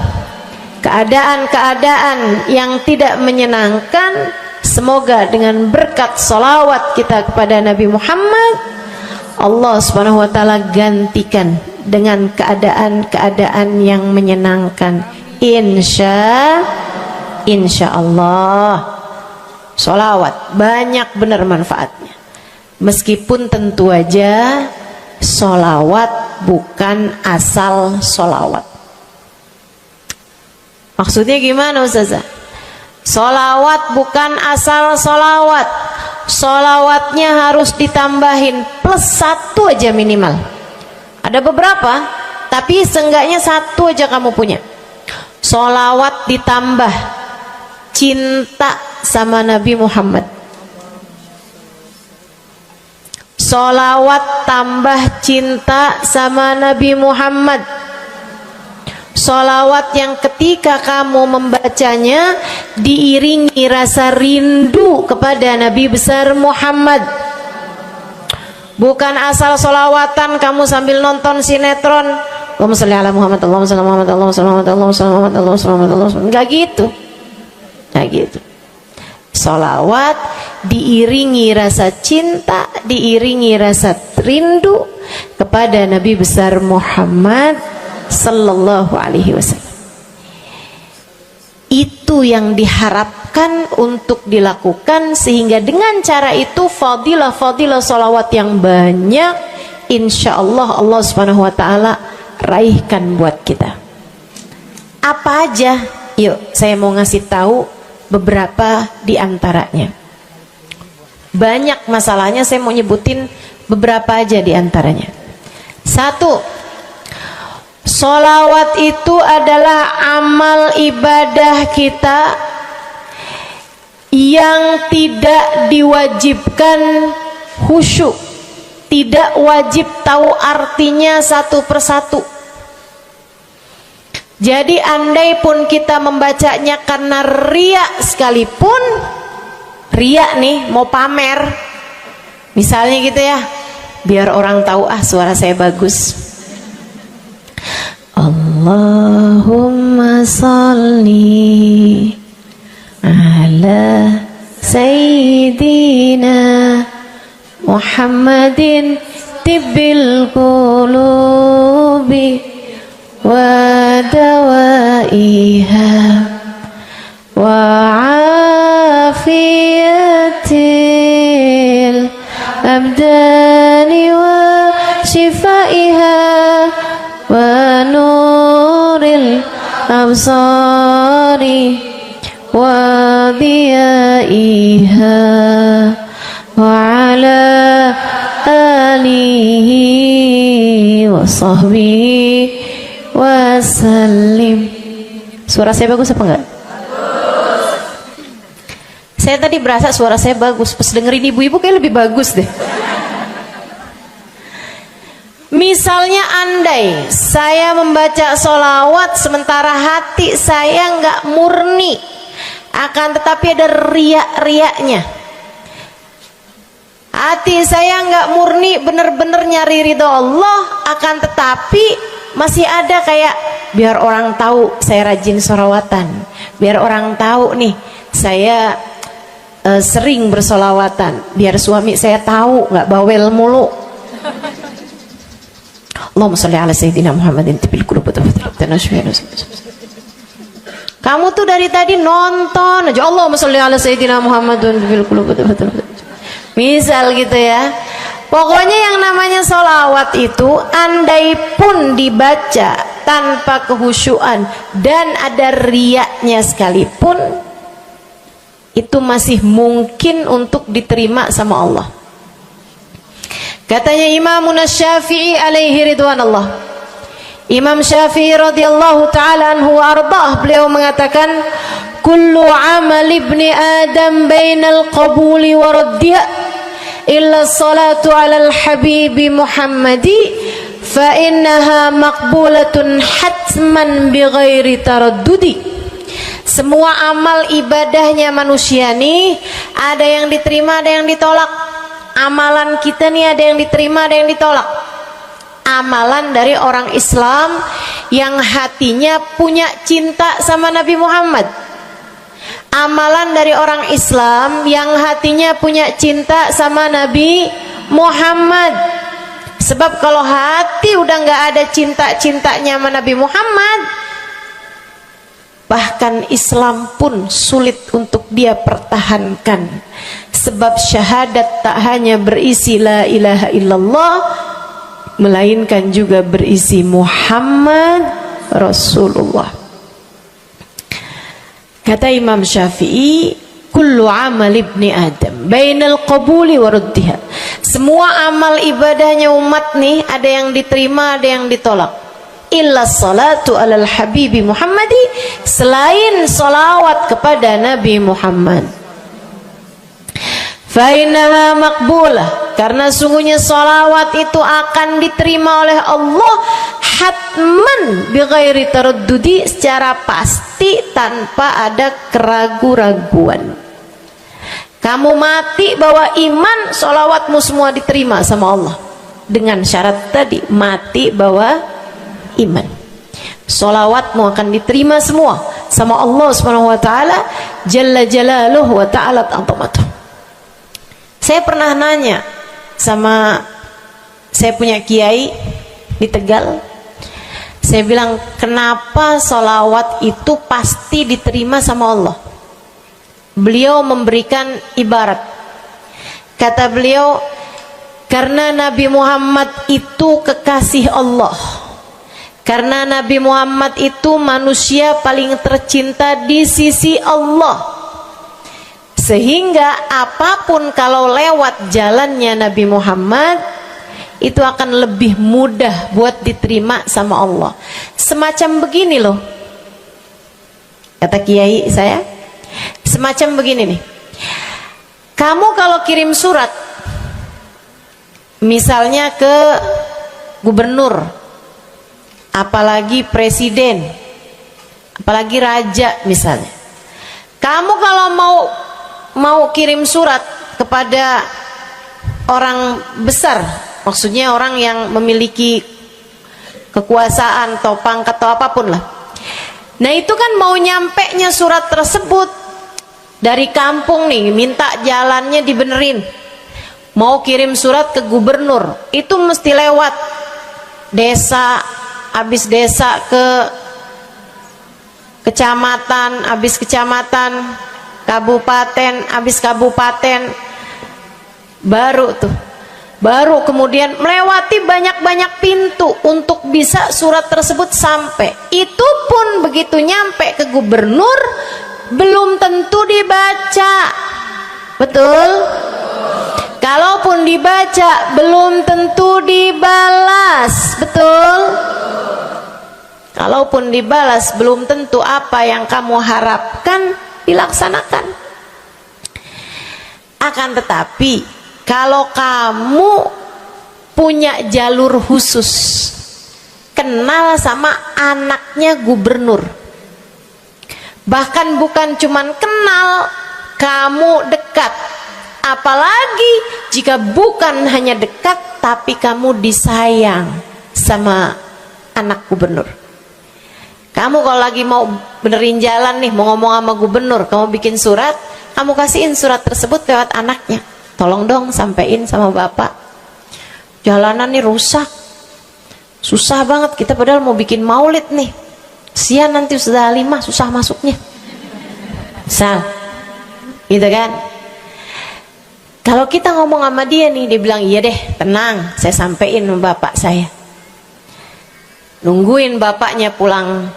Keadaan-keadaan yang tidak menyenangkan, semoga dengan berkat solawat kita kepada Nabi Muhammad, Allah subhanahu wa ta'ala gantikan dengan keadaan-keadaan yang menyenangkan. Insya Allah. Solawat banyak benar manfaatnya. Meskipun tentu aja sholawat bukan asal sholawat. Maksudnya gimana Ustazah? Sholawat bukan asal sholawat. Sholawatnya harus ditambahin plus 1 aja minimal. Ada beberapa, tapi seenggaknya 1 aja kamu punya. Sholawat ditambah cinta sama Nabi Muhammad. Sholawat tambah cinta sama Nabi Muhammad. Sholawat yang ketika kamu membacanya diiringi rasa rindu kepada Nabi besar Muhammad. Bukan asal sholawatan kamu sambil nonton sinetron, Allahumma sholli ala Muhammad, Allahumma sholli ala Muhammad, Allahumma sholli ala Muhammad, Allahumma sholli ala Muhammad, Allahumma sholli ala Muhammad. Enggak gitu. Enggak gitu. Sholawat diiringi rasa cinta, diiringi rasa rindu kepada Nabi besar Muhammad sallallahu alaihi wasallam. Itu yang diharapkan untuk dilakukan, sehingga dengan cara itu fadilah-fadilah sholawat yang banyak insya Allah Allah subhanahu wa ta'ala raihkan buat kita. Apa aja? Yuk saya mau ngasih tahu beberapa di antaranya. Banyak masalahnya, saya mau nyebutin beberapa aja di antaranya. 1. Sholawat itu adalah amal ibadah kita yang tidak diwajibkan khusyuk, tidak wajib tahu artinya satu persatu. Jadi andai pun kita membacanya karena riya sekalipun, riya nih mau pamer, misalnya gitu ya, biar orang tahu suara saya bagus. Allahumma salli ala sayyidina Muhammadin tibbil qulubi wa dawaiha wa afiyatil abdani wa shifaiha wa nuril absari wa diyaiha wa ala alihi wa sahbihi wa sallim. Suara saya bagus apa enggak? Bagus. Saya tadi berasa suara saya bagus, pas dengerin ibu-ibu kayak lebih bagus deh. Misalnya andai saya membaca sholawat sementara hati saya nggak murni, akan tetapi ada riak-riaknya. Hati saya nggak murni bener-bener nyari ridho Allah, akan tetapi masih ada kayak biar orang tahu saya rajin sholawatan, biar orang tahu nih saya sering bersolawatan, biar suami saya tahu nggak bawel mulu. Allahumma sholli ala sayyidina Muhammadin tibil qulubi. Kamu tuh dari tadi nonton aja Allahumma sholli ala sayyidina Muhammadin tibil qulubi. Misal gitu ya. Pokoknya yang namanya sholawat itu andai pun dibaca tanpa kehusyuan dan ada riyaknya sekalipun, itu masih mungkin untuk diterima sama Allah. Katanya Imam Syafi'i alaihi ridwanallah, Imam Syafi'i radhiyallahu ta'ala anhu wa ardhah, beliau mengatakan kullu amal ibni adam bainal qabuli wa raddiha illa salatu ala al-habibi Muhammadi fa innaha maqbulatun hatman bighairi taraddudi. Semua amal ibadahnya manusia nih ada yang diterima, ada yang ditolak. Amalan kita nih ada yang diterima, ada yang ditolak. Amalan dari orang Islam yang hatinya punya cinta sama Nabi Muhammad, amalan dari orang Islam yang hatinya punya cinta sama Nabi Muhammad. Sebab kalau hati udah nggak ada cinta-cintanya sama Nabi Muhammad, bahkan Islam pun sulit untuk dia pertahankan. Sebab syahadat tak hanya berisi la ilaha illallah, melainkan juga berisi Muhammad Rasulullah. Kata Imam Syafi'i, kullu amal ibni Adam bainal qabuli wa ruddiha. Semua amal ibadahnya umat nih, ada yang diterima, ada yang ditolak. Illa salatu alal habibi Muhammadi, selain salawat kepada Nabi Muhammad. Fa innaha maqbulah, karena sungguhnya salawat itu akan diterima oleh Allah hatman bighairi taraddudi, secara pasti tanpa ada keraguan-raguan. Kamu mati bawa iman, sholawatmu semua diterima sama Allah. Dengan syarat tadi, mati bawa iman, sholawatmu akan diterima semua sama Allah Subhanahu wa ta'ala Jalla Jalaluhu wa ta'ala azamatuh. Saya pernah nanya sama, saya punya kiai di Tegal, saya bilang, kenapa sholawat itu pasti diterima sama Allah? Beliau memberikan ibarat, kata beliau, karena Nabi Muhammad itu kekasih Allah, karena Nabi Muhammad itu manusia paling tercinta di sisi Allah, sehingga apapun kalau lewat jalannya Nabi Muhammad itu akan lebih mudah buat diterima sama Allah. Semacam begini loh, kata kiai saya, semacam begini nih. Kamu kalau kirim surat misalnya ke gubernur, apalagi presiden, apalagi raja misalnya, kamu kalau mau kirim surat kepada orang besar, maksudnya orang yang memiliki kekuasaan atau pangkat atau apapun lah, nah itu kan mau nyampe nya surat tersebut dari kampung nih, minta jalannya dibenerin, mau kirim surat ke gubernur, itu mesti lewat desa, habis desa ke kecamatan, habis kecamatan, kabupaten, habis kabupaten, baru kemudian melewati banyak-banyak pintu untuk bisa surat tersebut sampai. Itu pun begitu nyampe ke gubernur belum tentu dibaca, betul? Kalaupun dibaca belum tentu dibalas, betul? Kalaupun dibalas belum tentu apa yang kamu harapkan dilaksanakan. Akan tetapi kalau kamu punya jalur khusus, kenal sama anaknya gubernur, bahkan bukan cuman kenal, kamu dekat, apalagi jika bukan hanya dekat tapi kamu disayang sama anak gubernur. Kamu kalau lagi mau benerin jalan nih, mau ngomong sama gubernur, kamu bikin surat, kamu kasihin surat tersebut lewat anaknya, tolong dong sampein sama bapak, jalanan nih rusak, susah banget, kita padahal mau bikin maulid nih, sian nanti sudah 5 susah masuknya, misal gitu kan. Kalau kita ngomong sama dia nih, dia bilang iya deh, tenang, saya sampein sama bapak saya. Nungguin bapaknya pulang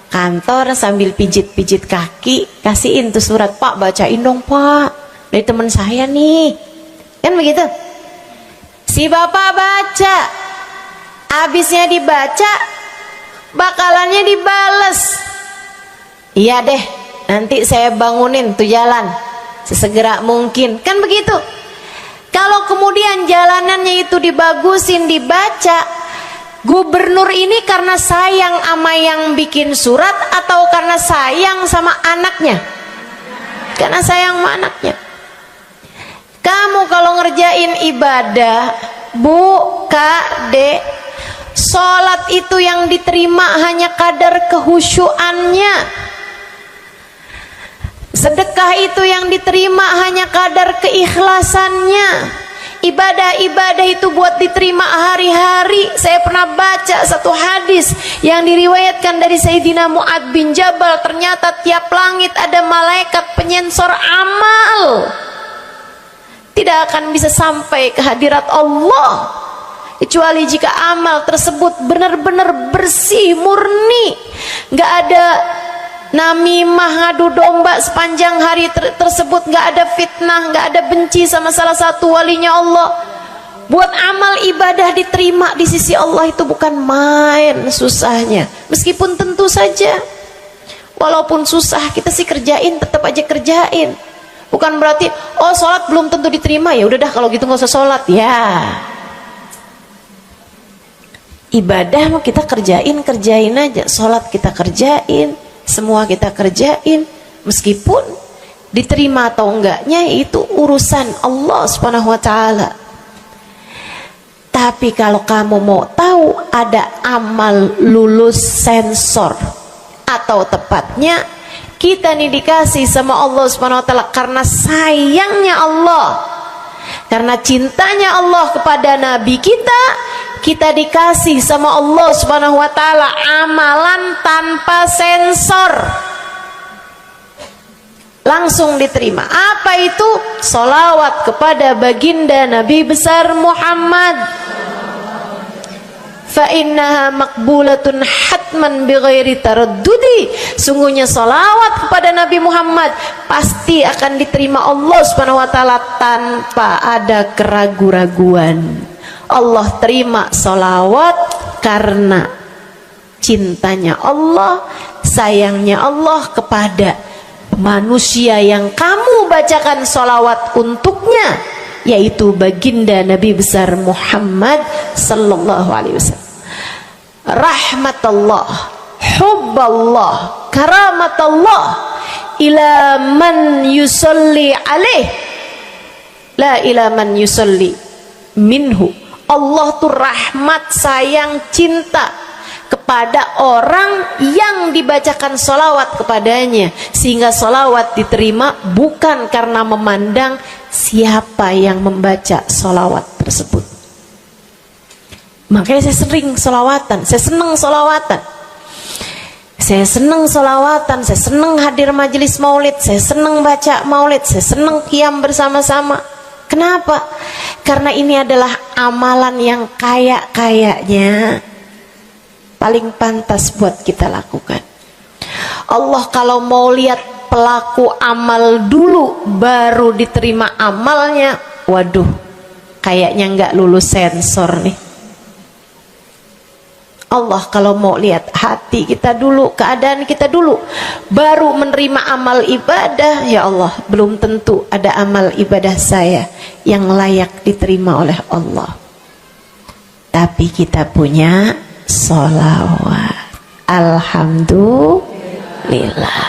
kantor sambil pijit-pijit kaki, kasihin tuh surat, Pak bacain dong Pak, dari teman saya nih, kan begitu. Si bapak baca, habisnya dibaca, bakalannya dibales, iya deh, nanti saya bangunin tuh jalan sesegera mungkin, kan begitu. Kalau kemudian jalanannya itu dibagusin, dibaca, gubernur ini karena sayang sama yang bikin surat atau karena sayang sama anaknya? Karena sayang sama anaknya. Kamu kalau ngerjain ibadah, Bu, Kak, Dek, sholat itu yang diterima hanya kadar kehusyuannya. Sedekah itu yang diterima hanya kadar keikhlasannya. Ibadah-ibadah itu buat diterima hari-hari. Saya pernah baca satu hadis yang diriwayatkan dari Sayyidina Mu'ad bin Jabal. Ternyata tiap langit ada malaikat penyensor amal. tidak akan bisa sampai ke hadirat Allah kecuali jika amal tersebut benar-benar bersih, murni, nggak ada namimah, ngadu domba sepanjang hari tersebut, nggak ada fitnah, nggak ada benci sama salah satu walinya Allah. Buat amal ibadah diterima di sisi Allah itu bukan main susahnya. Meskipun tentu saja walaupun susah kita sih kerjain, tetap aja kerjain. Bukan berarti oh sholat belum tentu diterima, ya udah dah kalau gitu nggak usah sholat. Ya ibadah mau kita kerjain aja, sholat kita kerjain, semua kita kerjain, meskipun diterima atau enggaknya itu urusan Allah Subhanahu wa taala. Tapi kalau kamu mau tahu, ada amal lulus sensor, atau tepatnya kita nih dikasih sama Allah Subhanahu wa taala karena sayangnya Allah, karena cintanya Allah kepada nabi kita dikasih sama Allah Subhanahu wa taala amalan tanpa sensor, langsung diterima. Apa itu? Sholawat kepada baginda Nabi besar Muhammad. Fa innaha maqbulatun hatman bighairi taraddudi. Sungguhnya sholawat kepada Nabi Muhammad pasti akan diterima Allah Subhanahu wa taala tanpa ada keraguan-raguan. Allah terima sholawat karena cintanya Allah, sayangnya Allah kepada manusia yang kamu bacakan sholawat untuknya, yaitu baginda Nabi besar Muhammad sallallahu alaihi wasallam. Rahmatullah, hubballah, karamatullah ila man yusalli alaih, la ila man yusalli minhu. Allah tuh rahmat, sayang, cinta kepada orang yang dibacakan sholawat kepadanya, sehingga sholawat diterima bukan karena memandang siapa yang membaca sholawat tersebut. Makanya saya sering sholawatan, saya senang sholawatan, saya senang sholawatan, saya senang hadir majelis maulid, saya senang baca maulid, saya senang qiyam bersama-sama. Kenapa? Karena ini adalah amalan yang kayaknya paling pantas buat kita lakukan. Allah kalau mau lihat pelaku amal dulu baru diterima amalnya, waduh, kayaknya nggak lulus sensor nih. Allah kalau mau lihat hati kita dulu, keadaan kita dulu, baru menerima amal ibadah, ya Allah, belum tentu ada amal ibadah saya yang layak diterima oleh Allah. Tapi kita punya sholawat, alhamdulillah.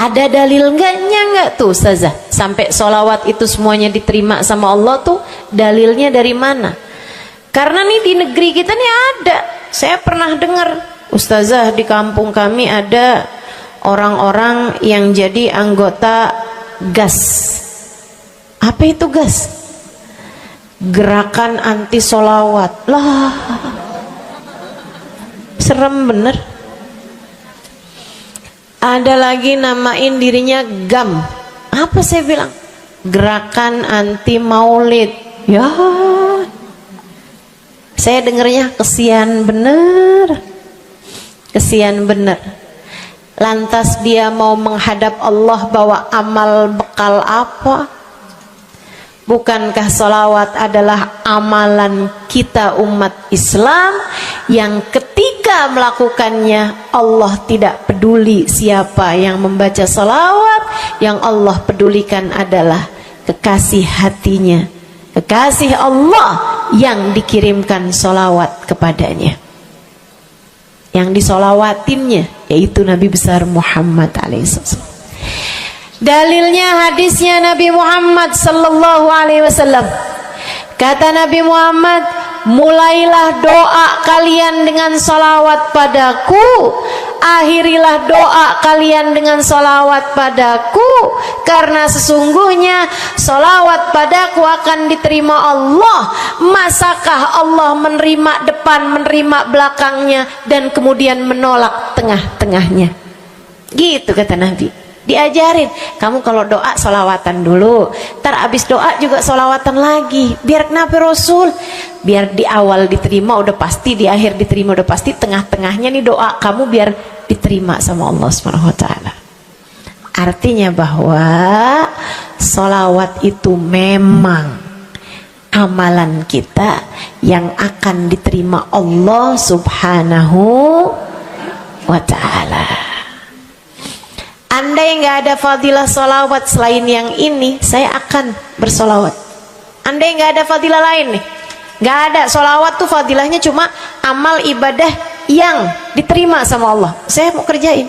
Ada dalil nggak tuh Ustazah sampai sholawat itu semuanya diterima sama Allah tuh? Dalilnya dari mana? Karena nih di negeri kita nih ada, saya pernah dengar Ustazah, di kampung kami ada orang-orang yang jadi anggota GAS. Apa itu GAS? Gerakan anti sholawat. Lah, serem bener. Ada lagi namain dirinya GAM. Apa saya bilang? Gerakan anti maulid. Ya, saya dengernya kesian bener, kesian bener. Lantas dia mau menghadap Allah bawa amal bekal apa? Bukankah sholawat adalah amalan kita umat Islam yang ketika melakukannya Allah tidak peduli siapa yang membaca sholawat, yang Allah pedulikan adalah kekasih hatinya, kekasih Allah yang dikirimkan sholawat kepadanya, yang disolawatinnya yaitu Nabi besar Muhammad alaihissalam. Dalilnya hadisnya Nabi Muhammad sallallahu alaihi wasallam. Kata Nabi Muhammad, mulailah doa kalian dengan salawat padaku, akhirilah doa kalian dengan salawat padaku, karena sesungguhnya salawat padaku akan diterima Allah. Masakah Allah menerima depan, menerima belakangnya, dan kemudian menolak tengah-tengahnya? Gitu kata Nabi. Diajarin, kamu kalau doa sholawatan dulu, ntar abis doa juga sholawatan lagi. Biar kenapa Rasul? Biar di awal diterima udah pasti, di akhir diterima udah pasti, tengah-tengahnya nih doa kamu biar diterima sama Allah Subhanahu wa Ta'ala. Artinya bahwa sholawat itu memang amalan kita yang akan diterima Allah Subhanahu wa Ta'ala. Andai nggak ada fadilah sholawat selain yang ini, saya akan bersolawat. Andai nggak ada fadilah lain nih, nggak ada, sholawat tuh fadilahnya cuma amal ibadah yang diterima sama Allah. Saya mau kerjain,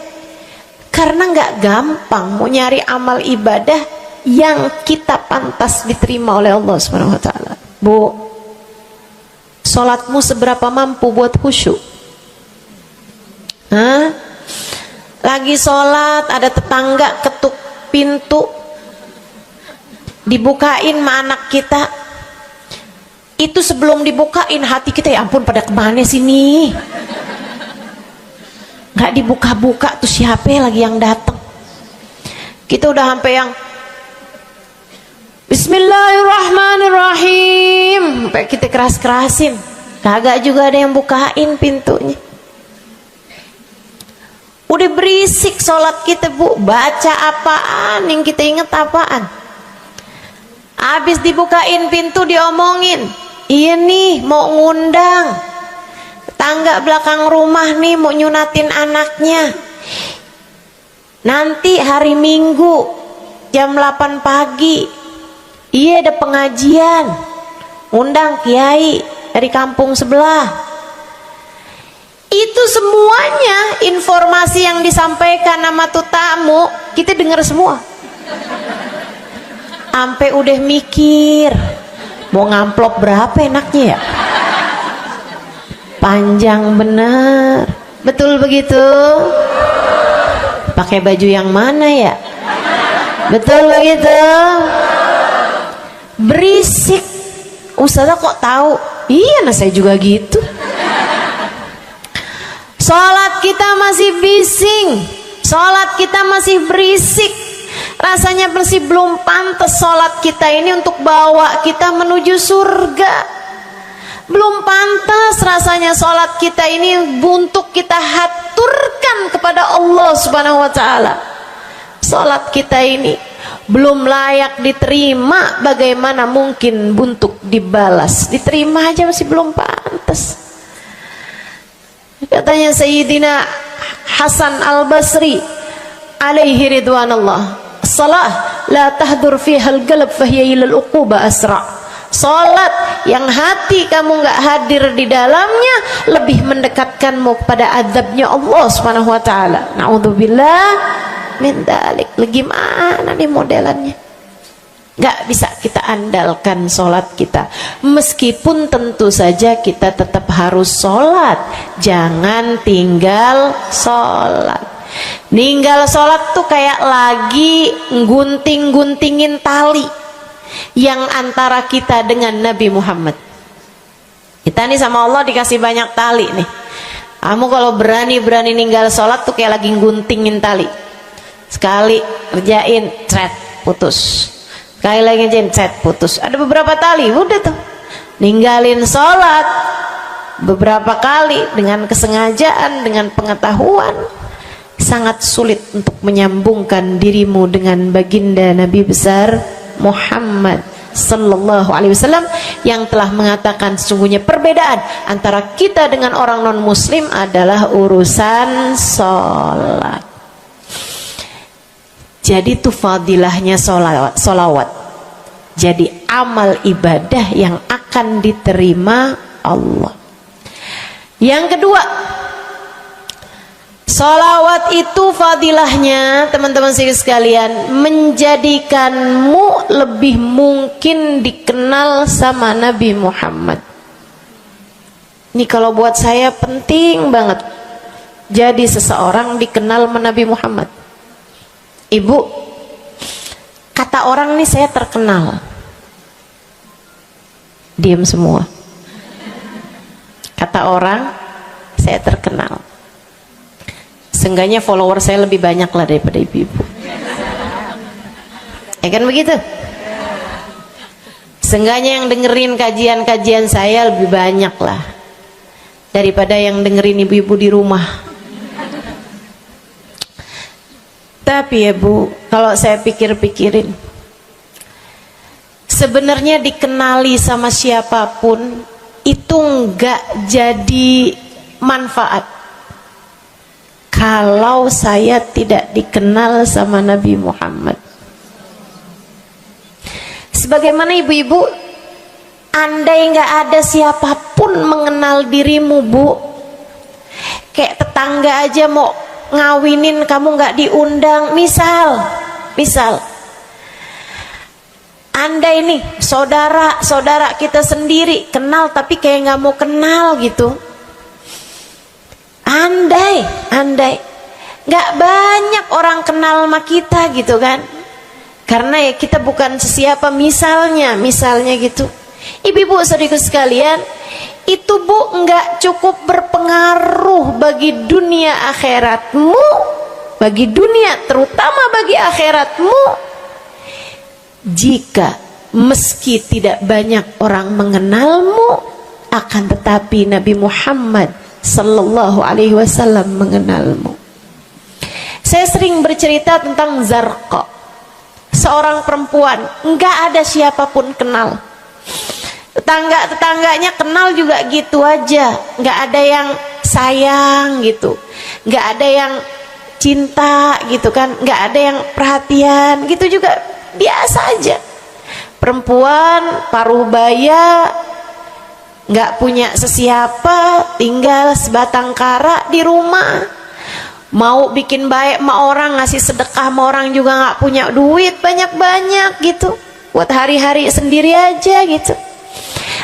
karena nggak gampang mau nyari amal ibadah yang kita pantas diterima oleh Allah Subhanahu wa Ta'ala. Bu, sholatmu seberapa mampu buat khusyuk? Hah? Lagi sholat, ada tetangga ketuk pintu, dibukain sama anak kita. Itu sebelum dibukain hati kita, ya ampun pada kemana sini? Nggak dibuka-buka tuh siapa lagi yang datang? Kita udah sampai yang Bismillahirrahmanirrahim, sampai kita keras-kerasin, kagak juga ada yang bukain pintunya. Udah berisik sholat kita, Bu, baca apaan, yang kita inget apaan? Habis dibukain pintu diomongin, iya nih mau ngundang tangga belakang rumah nih, mau nyunatin anaknya nanti hari Minggu jam 8 pagi, iya ada pengajian, ngundang kiai dari kampung sebelah. Itu semuanya informasi yang disampaikan sama tuh tamu, kita dengar semua. Sampai udah mikir, mau ngamplop berapa enaknya ya? Panjang bener. Betul begitu? Pakai baju yang mana ya? Betul begitu? Berisik. Ustazah kok tahu? Iya, nah saya juga gitu. Sholat kita masih bising, sholat kita masih berisik, rasanya masih belum pantas sholat kita ini untuk bawa kita menuju surga. Belum pantas rasanya sholat kita ini untuk kita haturkan kepada Allah Subhanahu wa Ta'ala. Sholat kita ini belum layak diterima, bagaimana mungkin untuk dibalas? Diterima aja masih belum pantas. Katanya Sayyidina Hasan Al-Basri alaihi ridwanallah, salah la tahdur fiha al-qalb fahiya ila al-uquba asra. Salat yang hati kamu nggak hadir di dalamnya lebih mendekatkanmu kepada azabnya Allah Subhanahu wa Ta'ala. Naudzubillah min dzalik. Gimana nih modelannya? Gak bisa kita andalkan sholat kita, meskipun tentu saja kita tetap harus sholat. Jangan tinggal sholat. Ninggal sholat tuh kayak lagi gunting-guntingin tali yang antara kita dengan Nabi Muhammad. Kita nih sama Allah dikasih banyak tali nih. Kamu kalau berani-berani ninggal sholat tuh kayak lagi guntingin tali. Sekali kerjain, cret, putus. Sekali lagi jencet, putus. Ada beberapa tali, udah tuh ninggalin sholat beberapa kali dengan kesengajaan, dengan pengetahuan, sangat sulit untuk menyambungkan dirimu dengan baginda Nabi besar Muhammad Sallallahu Alaihi Wasallam yang telah mengatakan sesungguhnya perbedaan antara kita dengan orang non muslim adalah urusan sholat. Jadi itu fadilahnya sholawat. Jadi amal ibadah yang akan diterima Allah. Yang kedua, sholawat itu fadilahnya teman-teman sekalian menjadikanmu lebih mungkin dikenal sama Nabi Muhammad. Ini kalau buat saya penting banget. Jadi seseorang dikenal sama Nabi Muhammad. Ibu, kata orang nih saya terkenal. Diam semua. Kata orang saya terkenal. Seenggaknya follower saya lebih banyak lah daripada ibu-ibu. Ya kan begitu? Seenggaknya yang dengerin kajian-kajian saya lebih banyak lah daripada yang dengerin ibu-ibu di rumah. Tapi ya Bu, kalau saya pikir-pikirin, sebenarnya dikenali sama siapapun itu enggak jadi manfaat kalau saya tidak dikenal sama Nabi Muhammad. Sebagaimana ibu-ibu, andai nggak ada siapapun mengenal dirimu Bu, kayak tetangga aja mau ngawinin kamu nggak diundang, misal andai nih saudara kita sendiri kenal tapi kayak nggak mau kenal gitu, andai nggak banyak orang kenal sama kita gitu kan, karena ya kita bukan sesiapa, misalnya gitu. Ibu-ibu saudaraku sekalian, itu Bu nggak cukup berpengaruh bagi dunia akhiratmu, bagi dunia terutama bagi akhiratmu, jika meski tidak banyak orang mengenalmu, akan tetapi Nabi Muhammad sallallahu alaihi wasallam mengenalmu. Saya sering bercerita tentang Zarqa, seorang perempuan, nggak ada siapapun kenal. Tetangganya kenal juga gitu aja, nggak ada yang sayang gitu, nggak ada yang cinta gitu kan, nggak ada yang perhatian gitu juga, biasa aja. Perempuan paruh baya, nggak punya sesiapa, tinggal sebatang kara di rumah. Mau bikin baik sama orang, ngasih sedekah sama orang juga nggak punya duit banyak-banyak gitu, buat hari-hari sendiri aja gitu.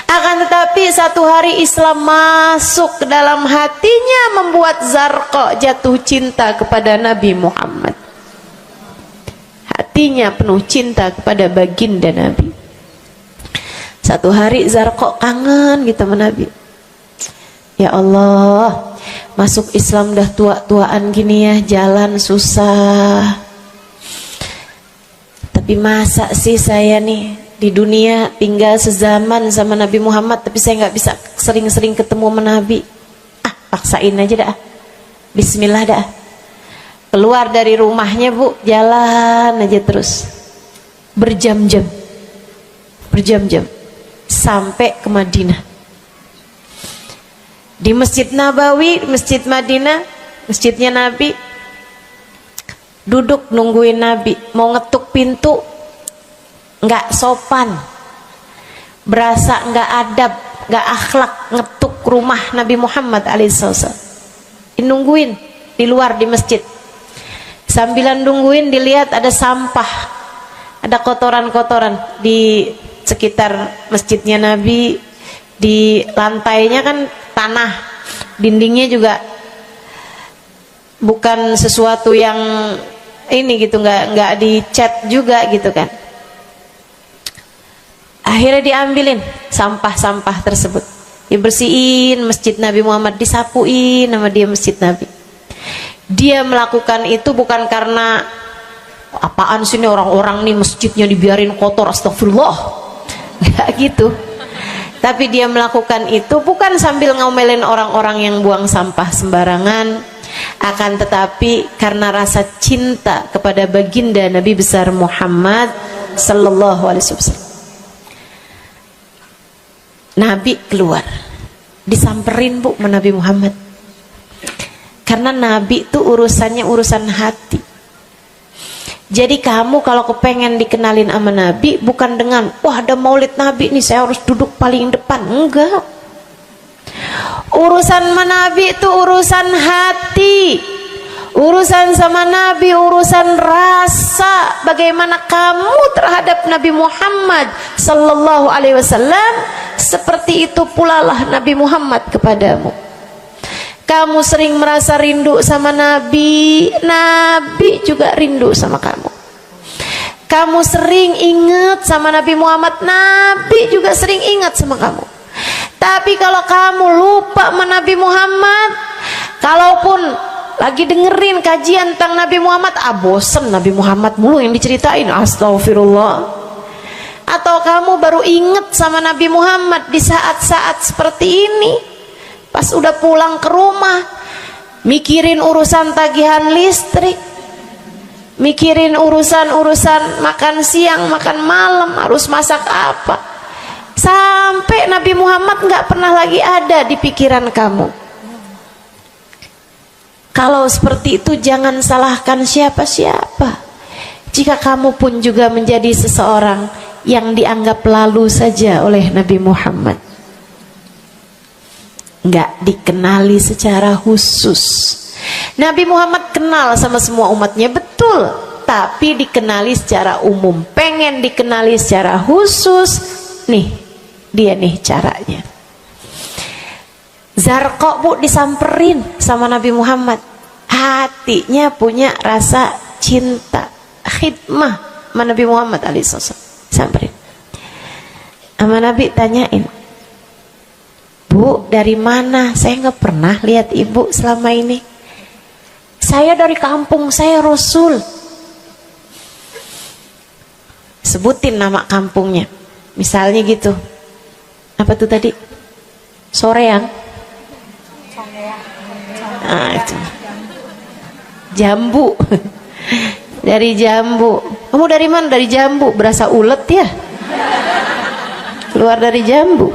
Akan tetapi satu hari Islam masuk ke dalam hatinya, membuat Zarqa jatuh cinta kepada Nabi Muhammad. Hatinya penuh cinta kepada baginda Nabi. Satu hari Zarqa kangen gitu sama Nabi. Ya Allah, masuk Islam dah tua-tuaan gini ya, jalan susah. Tapi masa sih saya nih di dunia tinggal sezaman sama Nabi Muhammad, tapi saya nggak bisa sering-sering ketemu sama Nabi. Paksain aja dah, bismillah dah. Keluar dari rumahnya Bu, jalan aja terus berjam-jam sampai ke Madinah. Di Masjid Nabawi, Masjid Madinah, masjidnya Nabi, duduk nungguin Nabi. Mau ngetuk pintu nggak sopan, berasa nggak adab, nggak akhlak ngetuk rumah Nabi Muhammad alaihissalam. Nungguin di luar di masjid. Sambilan nungguin dilihat ada sampah, ada kotoran-kotoran di sekitar masjidnya Nabi. Di lantainya kan tanah, dindingnya juga bukan sesuatu yang ini gitu, nggak dicat juga gitu kan. Akhirnya diambilin sampah-sampah tersebut, dibersihin masjid Nabi Muhammad, disapuin nama dia masjid Nabi. Dia melakukan itu bukan karena apaan sih nih orang-orang nih masjidnya dibiarin kotor, astagfirullah, nggak gitu. Tapi dia melakukan itu bukan sambil ngomelin orang-orang yang buang sampah sembarangan, akan tetapi karena rasa cinta kepada baginda Nabi besar Muhammad sallallahu alaihi wasallam. Nabi keluar, disamperin Bu sama Nabi Muhammad. Karena Nabi itu urusannya urusan hati. Jadi kamu kalau kepengen dikenalin sama Nabi, bukan dengan wah ada maulid Nabi nih saya harus duduk paling depan, enggak. Urusan sama Nabi itu urusan hati. Urusan sama Nabi urusan rasa, bagaimana kamu terhadap Nabi Muhammad sallallahu alaihi wasallam, seperti itu pula lah Nabi Muhammad kepadamu. Kamu sering merasa rindu sama Nabi, Nabi juga rindu sama kamu. Kamu sering ingat sama Nabi Muhammad, Nabi juga sering ingat sama kamu. Tapi kalau kamu lupa sama Nabi Muhammad, kalaupun lagi dengerin kajian tentang Nabi Muhammad, bosen Nabi Muhammad mulu yang diceritain, astagfirullah. Atau kamu baru inget sama Nabi Muhammad di saat-saat seperti ini, pas udah pulang ke rumah, mikirin urusan tagihan listrik, mikirin urusan makan siang, makan malam, harus masak apa, sampai Nabi Muhammad nggak pernah lagi ada di pikiran kamu. Kalau seperti itu jangan salahkan siapa-siapa. Jika kamu pun juga menjadi seseorang yang dianggap lalu saja oleh Nabi Muhammad, nggak dikenali secara khusus. Nabi Muhammad kenal sama semua umatnya, betul, tapi dikenali secara umum. Pengen dikenali secara khusus, nih dia nih caranya. Zarqa bu disamperin sama Nabi Muhammad, hatinya punya rasa cinta, khidmah sama Nabi Muhammad alaihissalam. Samperin sama Nabi, tanyain, Bu dari mana? Saya nggak pernah lihat ibu selama ini. Saya dari kampung saya Rasul. Sebutin nama kampungnya, misalnya gitu. Apa tuh tadi? Soreang. Nah, itu. Jambu. Dari Jambu. Kamu dari mana? Dari Jambu. Berasa ulet ya? Keluar dari Jambu.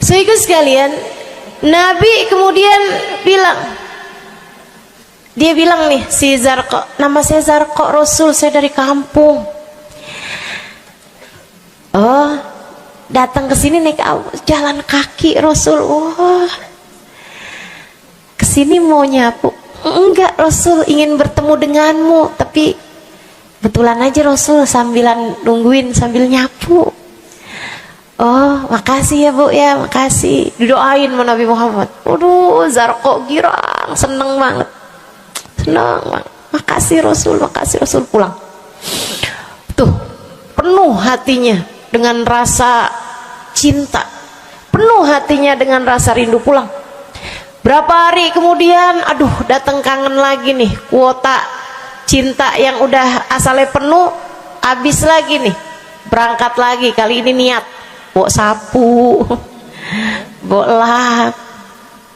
Saudaraku sekalian, Nabi kemudian bilang, dia bilang nih si Zarqa, nama saya Zarqa Rasul, saya dari kampung. Oh, datang ke sini naik jalan kaki Rasul. Wah, kesini mau nyapu? Enggak Rasul, ingin bertemu denganmu, tapi betulan aja Rasul sambilan nungguin sambil nyapu. Oh, makasih ya Bu ya, makasih. Didoain sama Nabi Muhammad. Waduh, Zarqa girang, seneng banget. Seneng banget. Makasih Rasul pulang. Tuh, penuh hatinya dengan rasa cinta. Penuh hatinya dengan rasa rindu pulang. Berapa hari kemudian, aduh datang kangen lagi nih. Kuota cinta yang udah asalnya penuh, habis lagi nih. Berangkat lagi, kali ini niat. Bawa sapu, bawa lap,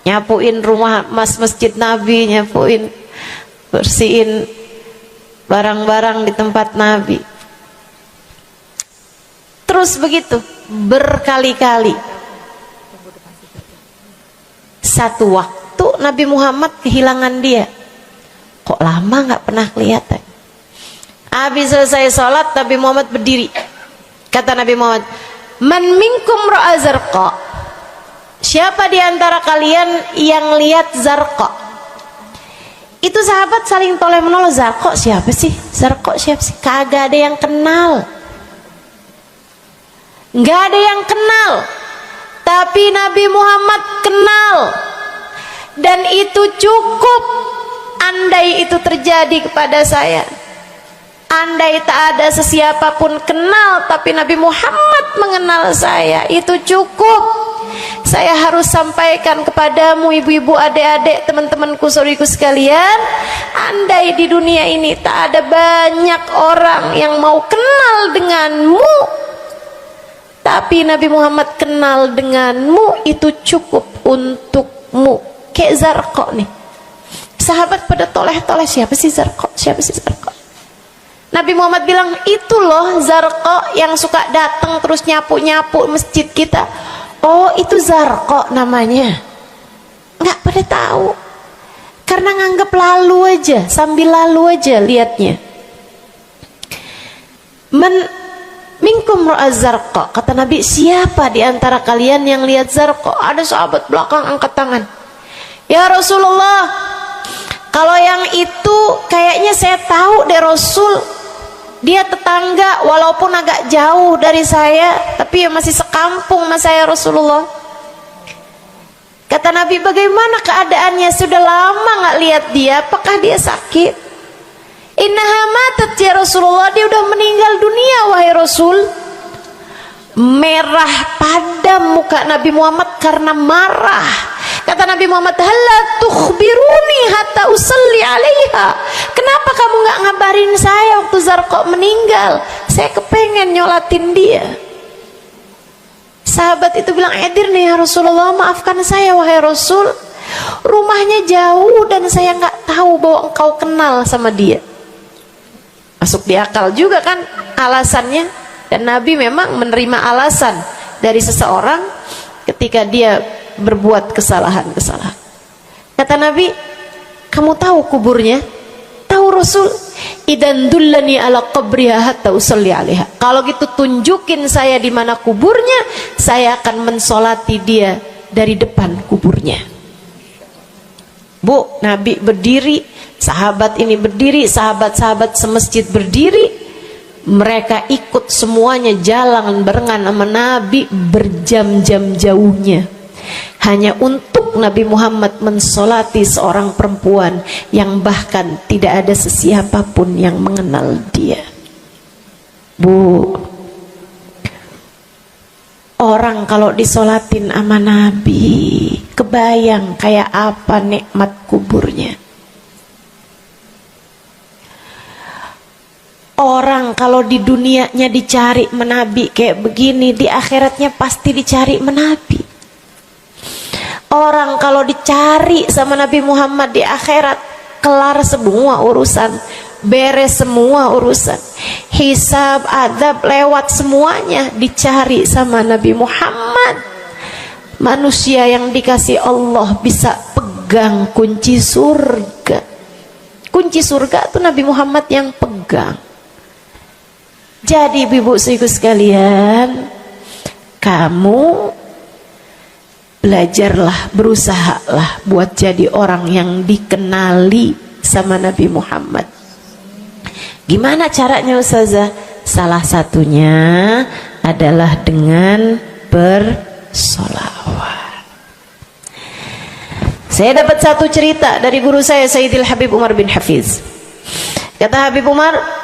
nyapuin rumah masjid Nabi, nyapuin, bersihin barang-barang di tempat Nabi. Terus begitu berkali-kali. Satu waktu Nabi Muhammad kehilangan dia. Kok lama nggak pernah kelihatan. Habis selesai sholat, Nabi Muhammad berdiri. Kata Nabi Muhammad, Man minkum ra'a Zarqa. Siapa di antara kalian yang lihat Zarqa? Itu sahabat saling toleh menolong. Zarqa siapa sih? Zarqa siapa sih? Kagak ada yang kenal. Nggak ada yang kenal. Tapi Nabi Muhammad kenal. Dan itu cukup. Andai itu terjadi kepada saya, andai tak ada sesiapa pun kenal, tapi Nabi Muhammad mengenal saya, itu cukup. Saya harus sampaikan kepadamu ibu-ibu, adik-adik, teman-temanku, saudariku sekalian, andai di dunia ini tak ada banyak orang yang mau kenal denganmu, tapi Nabi Muhammad kenal denganmu, itu cukup untukmu. Kayak Zarqa nih, sahabat pada toleh-toleh, siapa sih Zarqa? Siapa sih Zarqa? Nabi Muhammad bilang, itu loh Zarqa yang suka datang terus nyapu-nyapu masjid kita. Oh, itu Zarqa namanya. Nggak pada tahu, karena nganggep lalu aja, sambil lalu aja liatnya. Minkum ra'a Zarqa. Kata Nabi, siapa di antara kalian yang lihat Zarqa? Ada sahabat belakang angkat tangan. Ya Rasulullah, kalau yang itu kayaknya saya tahu deh Rasul. Dia tetangga walaupun agak jauh dari saya, tapi ya masih sekampung sama saya Rasulullah. Kata Nabi, bagaimana keadaannya? Sudah lama nggak lihat dia, apakah dia sakit? Innaha matat ya Rasulullah, dia udah meninggal dunia wahai Rasul. merah padam muka Nabi Muhammad karena marah. Kata Nabi Muhammad, "Halla tukhbiruni hatta usalli 'alaiha." Kenapa kamu nggak ngabarin saya waktu Zarqa meninggal? Saya kepengen nyolatin dia. Sahabat itu bilang, "Edir nih ya Rasulullah, maafkan saya wahai Rasul. Rumahnya jauh dan saya nggak tahu bahwa engkau kenal sama dia." Masuk di akal juga kan alasannya. Dan Nabi memang menerima alasan dari seseorang ketika dia berbuat kesalahan-kesalahan. Kata Nabi, "Kamu tahu kuburnya?" "Tahu Rasul." "Idan dullani ala qabriha hatta usalli 'alaiha." Kalau gitu tunjukin saya di mana kuburnya, saya akan mensolati dia dari depan kuburnya. Bu, Nabi berdiri, sahabat ini berdiri, sahabat-sahabat semasjid berdiri. Mereka ikut semuanya jalan barengan sama Nabi berjam-jam jauhnya, hanya untuk Nabi Muhammad mensolati seorang perempuan yang bahkan tidak ada sesiapapun yang mengenal dia. Bu, orang kalau disolatin sama Nabi, kebayang kayak apa nikmat kuburnya. Orang kalau di dunianya dicari menabi kayak begini, di akhiratnya pasti dicari menabi. Orang kalau dicari sama Nabi Muhammad di akhirat, kelar semua urusan, beres semua urusan, hisab, adab lewat semuanya, dicari sama Nabi Muhammad. Manusia yang dikasih Allah bisa pegang kunci surga. Kunci surga itu Nabi Muhammad yang pegang. Jadi ibu ibu sekalian, kamu belajarlah, berusahalah buat jadi orang yang dikenali sama Nabi Muhammad. Gimana caranya Ustazah? Salah satunya adalah dengan bersolawat. Saya dapat satu cerita dari guru saya, Sayyidil Habib Umar bin Hafiz. Kata Habib Umar,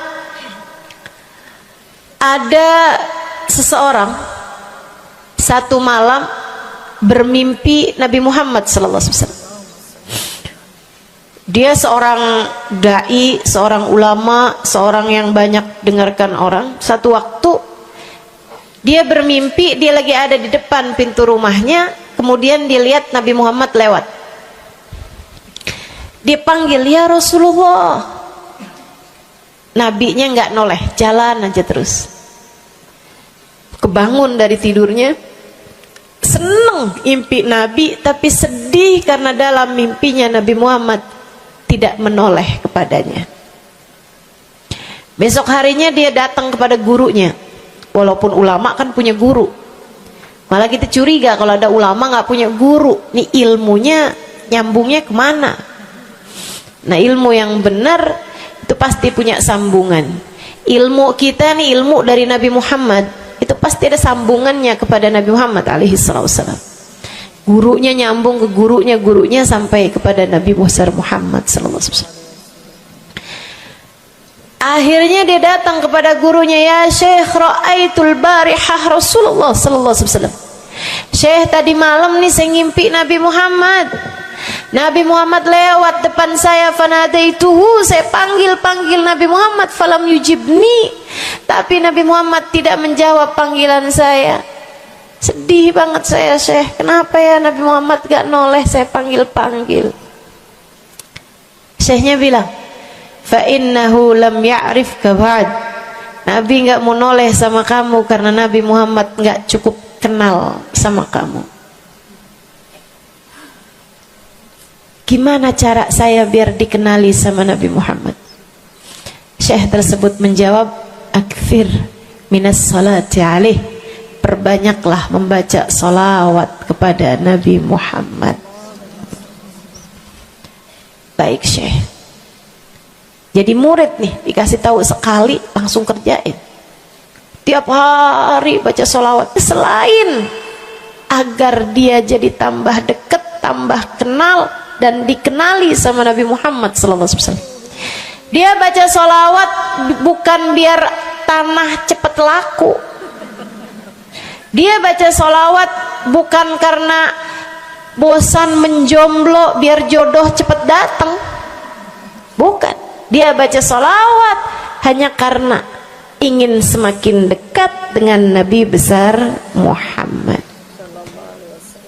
ada seseorang satu malam bermimpi Nabi Muhammad SAW. Dia seorang dai, seorang ulama, seorang yang banyak dengarkan orang. Satu waktu dia bermimpi, dia lagi ada di depan pintu rumahnya, kemudian dia lihat Nabi Muhammad lewat. Dia panggil, "Ya Rasulullah." Nabinya nggak noleh, jalan aja terus. Kebangun dari tidurnya, seneng impi Nabi, tapi sedih karena dalam mimpinya Nabi Muhammad tidak menoleh kepadanya. Besok harinya dia datang kepada gurunya. Walaupun ulama kan punya guru, malah kita curiga kalau ada ulama nggak punya guru. Nih ilmunya nyambungnya kemana? Nah, ilmu yang benar itu pasti punya sambungan. Ilmu kita nih, ilmu dari Nabi Muhammad, itu pasti ada sambungannya kepada Nabi Muhammad alaihi wasallam. Gurunya nyambung ke gurunya sampai kepada Nabi Muhammad sallallahu alaihi wasallam. Akhirnya dia datang kepada gurunya, "Ya Syekh, ra'aitul barihah Rasulullah sallallahu alaihi wasallam." "Syekh, tadi malam nih saya ngimpi Nabi Muhammad. Nabi Muhammad lewat depan saya, fanadaituhu, saya panggil Nabi Muhammad, falam yujibni." Tapi Nabi Muhammad tidak menjawab panggilan saya. Sedih banget saya, Syekh. Kenapa ya Nabi Muhammad gak noleh saya panggil-panggil? Syekhnya bilang, "Fa innahu lam ya'rifka ba'd." Nabi gak mau noleh sama kamu karena Nabi Muhammad gak cukup kenal sama kamu. Gimana cara saya biar dikenali sama Nabi Muhammad? Syekh tersebut menjawab, "Akthir minas salati alaih." Perbanyaklah membaca salawat kepada Nabi Muhammad. Baik Syekh. Jadi murid nih, dikasih tahu sekali langsung kerjain. Tiap hari baca salawat. Selain agar dia jadi tambah dekat, tambah kenal dan dikenali sama Nabi Muhammad SAW. Dia baca sholawat bukan biar tanah cepat laku. Dia baca sholawat bukan karena bosan menjomblo biar jodoh cepat datang, bukan. Dia baca sholawat hanya karena ingin semakin dekat dengan Nabi besar Muhammad.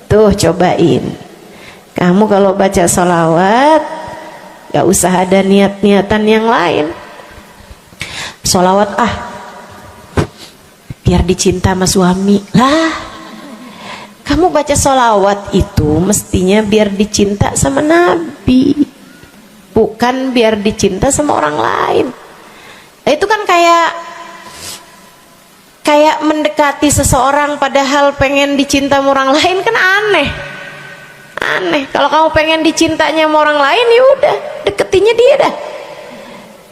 Tuh cobain, kamu kalau baca sholawat gak usah ada niat-niatan yang lain. Sholawat biar dicinta sama suami lah. Kamu baca sholawat itu mestinya biar dicinta sama Nabi, bukan biar dicinta sama orang lain. Nah, itu kan kayak mendekati seseorang padahal pengen dicinta sama orang lain, kan aneh. Kalau kamu pengen dicintanya sama orang lain, ya udah deketinnya dia dah,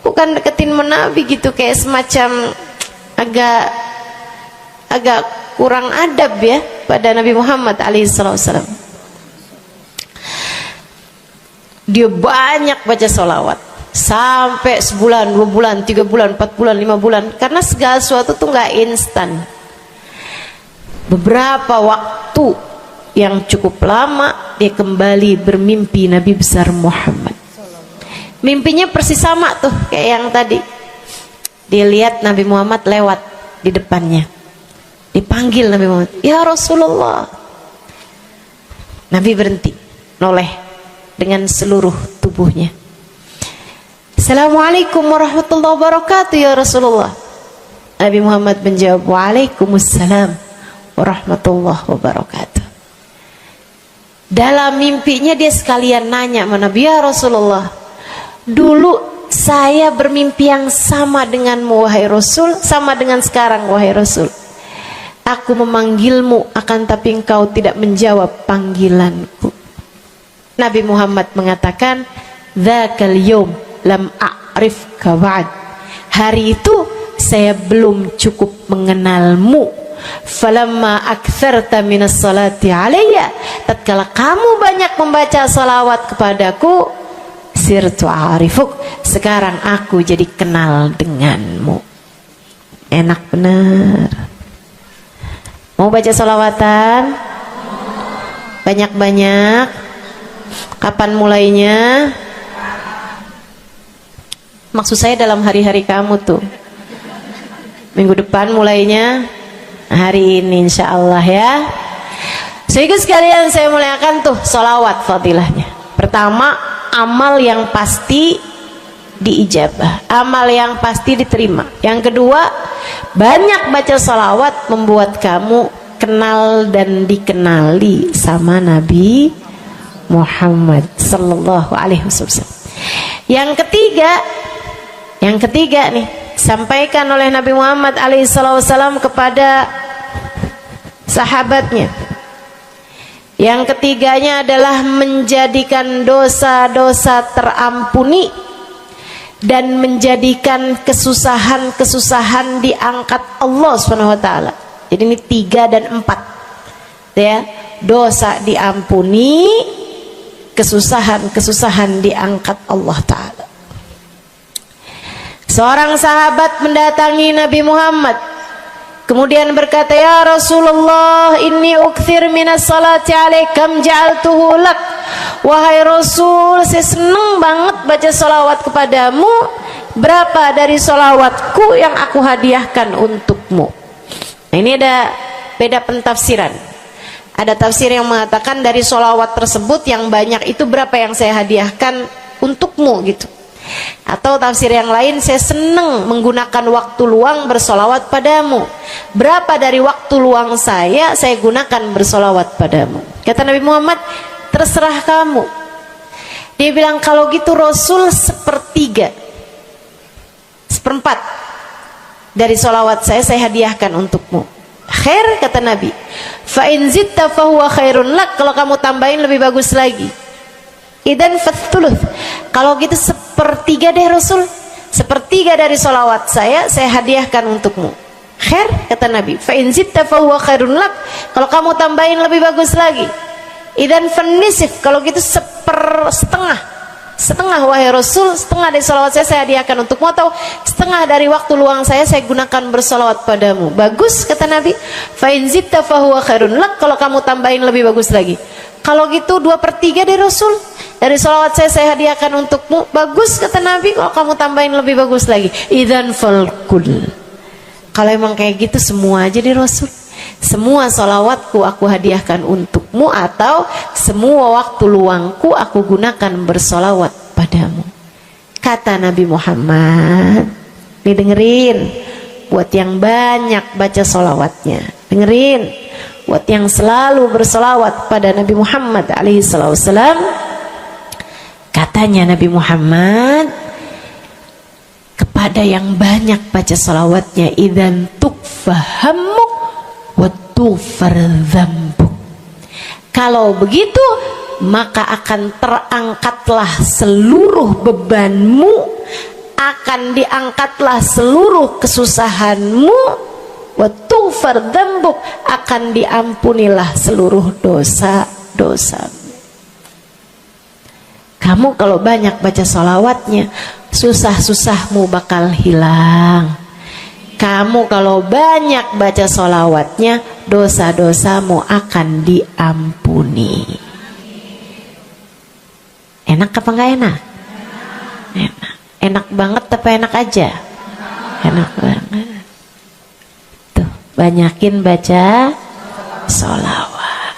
bukan deketin sama Nabi gitu. Kayak semacam agak kurang adab ya pada Nabi Muhammad alaihissalam. Dia banyak baca sholawat sampai sebulan, 2 bulan, 3 bulan, 4 bulan, 5 bulan, karena segala sesuatu tuh nggak instan. Beberapa waktu yang cukup lama dia kembali bermimpi Nabi besar Muhammad. Mimpinya persis sama tuh kayak yang tadi. Dia lihat Nabi Muhammad lewat di depannya. Dipanggil Nabi Muhammad, ya Rasulullah. Nabi berhenti, noleh dengan seluruh tubuhnya. Assalamualaikum warahmatullahi wabarakatuh ya Rasulullah. Nabi Muhammad menjawab, waalaikumsalam warahmatullahi wabarakatuh. Dalam mimpinya dia sekalian nanya sama Nabi, ya Rasulullah, dulu saya bermimpi yang sama denganmu wahai Rasul, sama dengan sekarang wahai Rasul. Aku memanggilmu akan tapi engkau tidak menjawab panggilanku. Nabi Muhammad mengatakan, dzakal yaum lam a'rifka ba'd. Hari itu saya belum cukup mengenalmu. Falamma aktsarta minas salati alayya, tatkala kamu banyak membaca salawat kepadaku, sirtu a'rifuk, sekarang aku jadi kenal denganmu. Enak benar. Mau baca salawatan? Banyak-banyak. Kapan mulainya? Maksud saya dalam hari-hari kamu tuh. Minggu depan mulainya, hari ini insya Allah ya. Sehingga sekalian saya muliakan tuh salawat fadilahnya. Pertama, amal yang pasti diijabah, amal yang pasti diterima. Yang kedua, banyak baca salawat membuat kamu kenal dan dikenali sama Nabi Muhammad sallallahu alaihi wasallam. Yang ketiga nih, sampaikan oleh Nabi Muhammad alaihi wasallam kepada sahabatnya. Yang ketiganya adalah menjadikan dosa-dosa terampuni dan menjadikan kesusahan-kesusahan diangkat Allah Subhanahu wa taala. Jadi ini 3 dan 4. Ya, dosa diampuni, kesusahan-kesusahan diangkat Allah taala. Seorang sahabat mendatangi Nabi Muhammad, kemudian berkata, ya Rasulullah, inni ukthir minas salati alaikam ja'altuhu lak. Wahai Rasul, saya senang banget baca salawat kepadamu. Berapa dari salawatku yang aku hadiahkan untukmu? Nah, ini ada beda pentafsiran. Ada tafsir yang mengatakan dari salawat tersebut yang banyak itu berapa yang saya hadiahkan untukmu gitu. Atau tafsir yang lain, saya senang menggunakan waktu luang bersolawat padamu. Berapa dari waktu luang saya gunakan bersolawat padamu? Kata Nabi Muhammad, terserah kamu. Dia bilang, kalau gitu Rasul 1/3, 1/4 dari solawat saya hadiahkan untukmu. Khair, kata Nabi. Fa in zitta fahuwa khairun lak. Kalau kamu tambahin lebih bagus lagi. Idan fathuluth. Kalau gitu 1/3 deh Rasul. 1/3 dari solawat saya hadiahkan untukmu. Khair, kata Nabi. Fa in zitta fahuwa khairun lak. Kalau kamu tambahin lebih bagus lagi. Idan fanisif. Kalau gitu 1/2. setengah wahai Rasul, setengah dari salawat saya hadiahkan untukmu, atau setengah dari waktu luang saya gunakan bersalawat padamu. Bagus, kata Nabi. Fa in zidta fahuwa khairun lak, kalau kamu tambahin lebih bagus lagi. Kalau gitu 2/3 dari Rasul, dari salawat saya hadiahkan untukmu. Bagus, kata Nabi, kalau kamu tambahin lebih bagus lagi. Idzan falkul, kalau emang kayak gitu semua aja di Rasul. Semua salawatku aku hadiahkan untukmu, atau semua waktu luangku aku gunakan bersalawat padamu. Kata Nabi Muhammad, didengerin, buat yang banyak baca salawatnya, dengerin, buat yang selalu bersalawat pada Nabi Muhammad alaihi salam. Katanya Nabi Muhammad, kepada yang banyak baca salawatnya, idzan tukfahamu wa tughfar dzambuk, kalau begitu maka akan terangkatlah seluruh bebanmu, akan diangkatlah seluruh kesusahanmu, wa tughfar dzambuk, akan diampunilah seluruh dosa-dosamu. Kamu kalau banyak baca salawatnya, susah-susahmu bakal hilang. Kamu kalau banyak baca salawatnya, dosa-dosamu akan diampuni. Enak apa enggak enak? Enak. Enak banget apa enak aja? Enak banget. Tuh, banyakin baca salawat.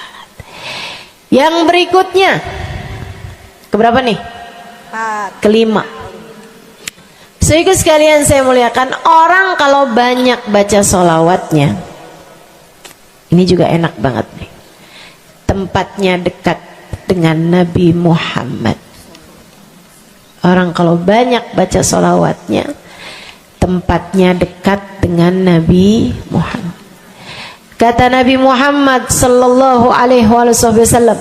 Yang berikutnya, keberapa nih? 4. Kelima. Saudara sekalian saya muliakan, orang kalau banyak baca sholawatnya, ini juga enak banget nih, tempatnya dekat dengan Nabi Muhammad. Orang kalau banyak baca sholawatnya, tempatnya dekat dengan Nabi Muhammad. Kata Nabi Muhammad sallallahu alaihi wasallam,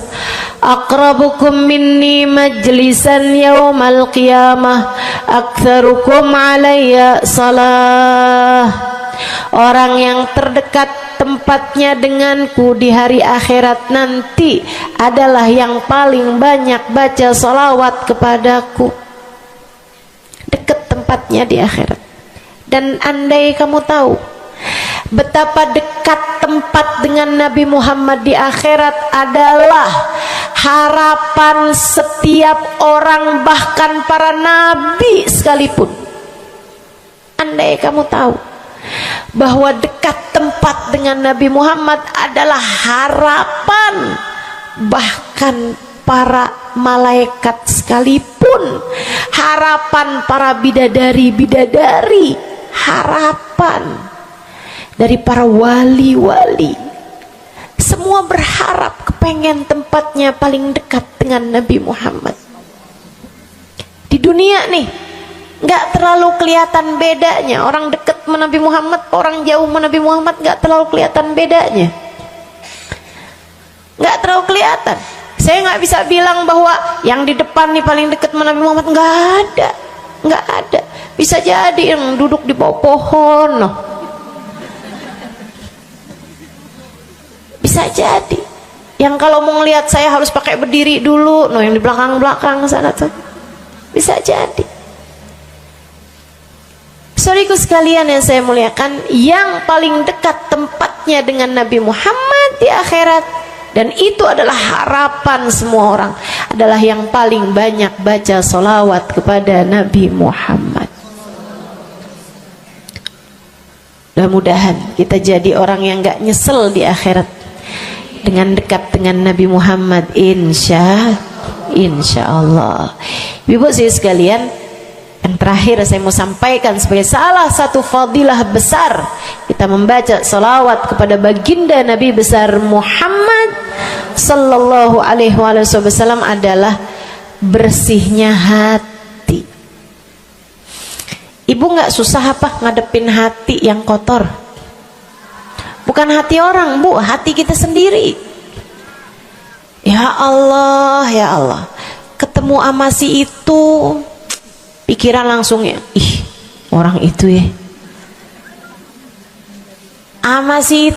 aqrabukum minni majlisan yaumal qiyamah aktsarukum alayya salah. Orang yang terdekat tempatnya denganku di hari akhirat nanti adalah yang paling banyak baca salawat kepadaku. Dekat tempatnya di akhirat. Dan andai kamu tahu betapa dekat tempat dengan Nabi Muhammad di akhirat adalah harapan setiap orang, bahkan para nabi sekalipun. Andai kamu tahu bahwa dekat tempat dengan Nabi Muhammad adalah harapan bahkan para malaikat sekalipun, harapan para bidadari-bidadari, harapan dari para wali-wali, semua berharap kepengen tempatnya paling dekat dengan Nabi Muhammad. Di dunia nih nggak terlalu kelihatan bedanya, orang dekat sama Nabi Muhammad, orang jauh sama Nabi Muhammad, nggak terlalu kelihatan bedanya, nggak terlalu kelihatan. Saya nggak bisa bilang bahwa yang di depan nih paling dekat sama Nabi Muhammad, nggak ada. Bisa jadi yang duduk di bawah pohon loh. Bisa jadi yang kalau mau ngelihat saya harus pakai berdiri dulu, yang di belakang sana tuh. Bisa jadi. Saudaraku sekalian yang saya muliakan, yang paling dekat tempatnya dengan Nabi Muhammad di akhirat, dan itu adalah harapan semua orang, adalah yang paling banyak baca sholawat kepada Nabi Muhammad. Mudah-mudahan kita jadi orang yang gak nyesel di akhirat dengan dekat dengan Nabi Muhammad, insya Allah. Ibu saya sekalian, yang terakhir saya mau sampaikan sebagai salah satu fadilah besar kita membaca salawat kepada baginda Nabi besar Muhammad sallallahu alaihi wasallam adalah bersihnya hati. Ibu nggak susah apa ngadepin hati yang kotor? Bukan hati orang, Bu, hati kita sendiri. Ya Allah, ya Allah, ketemu sama si itu, pikiran langsung ya, ih, orang itu ya, sama si itu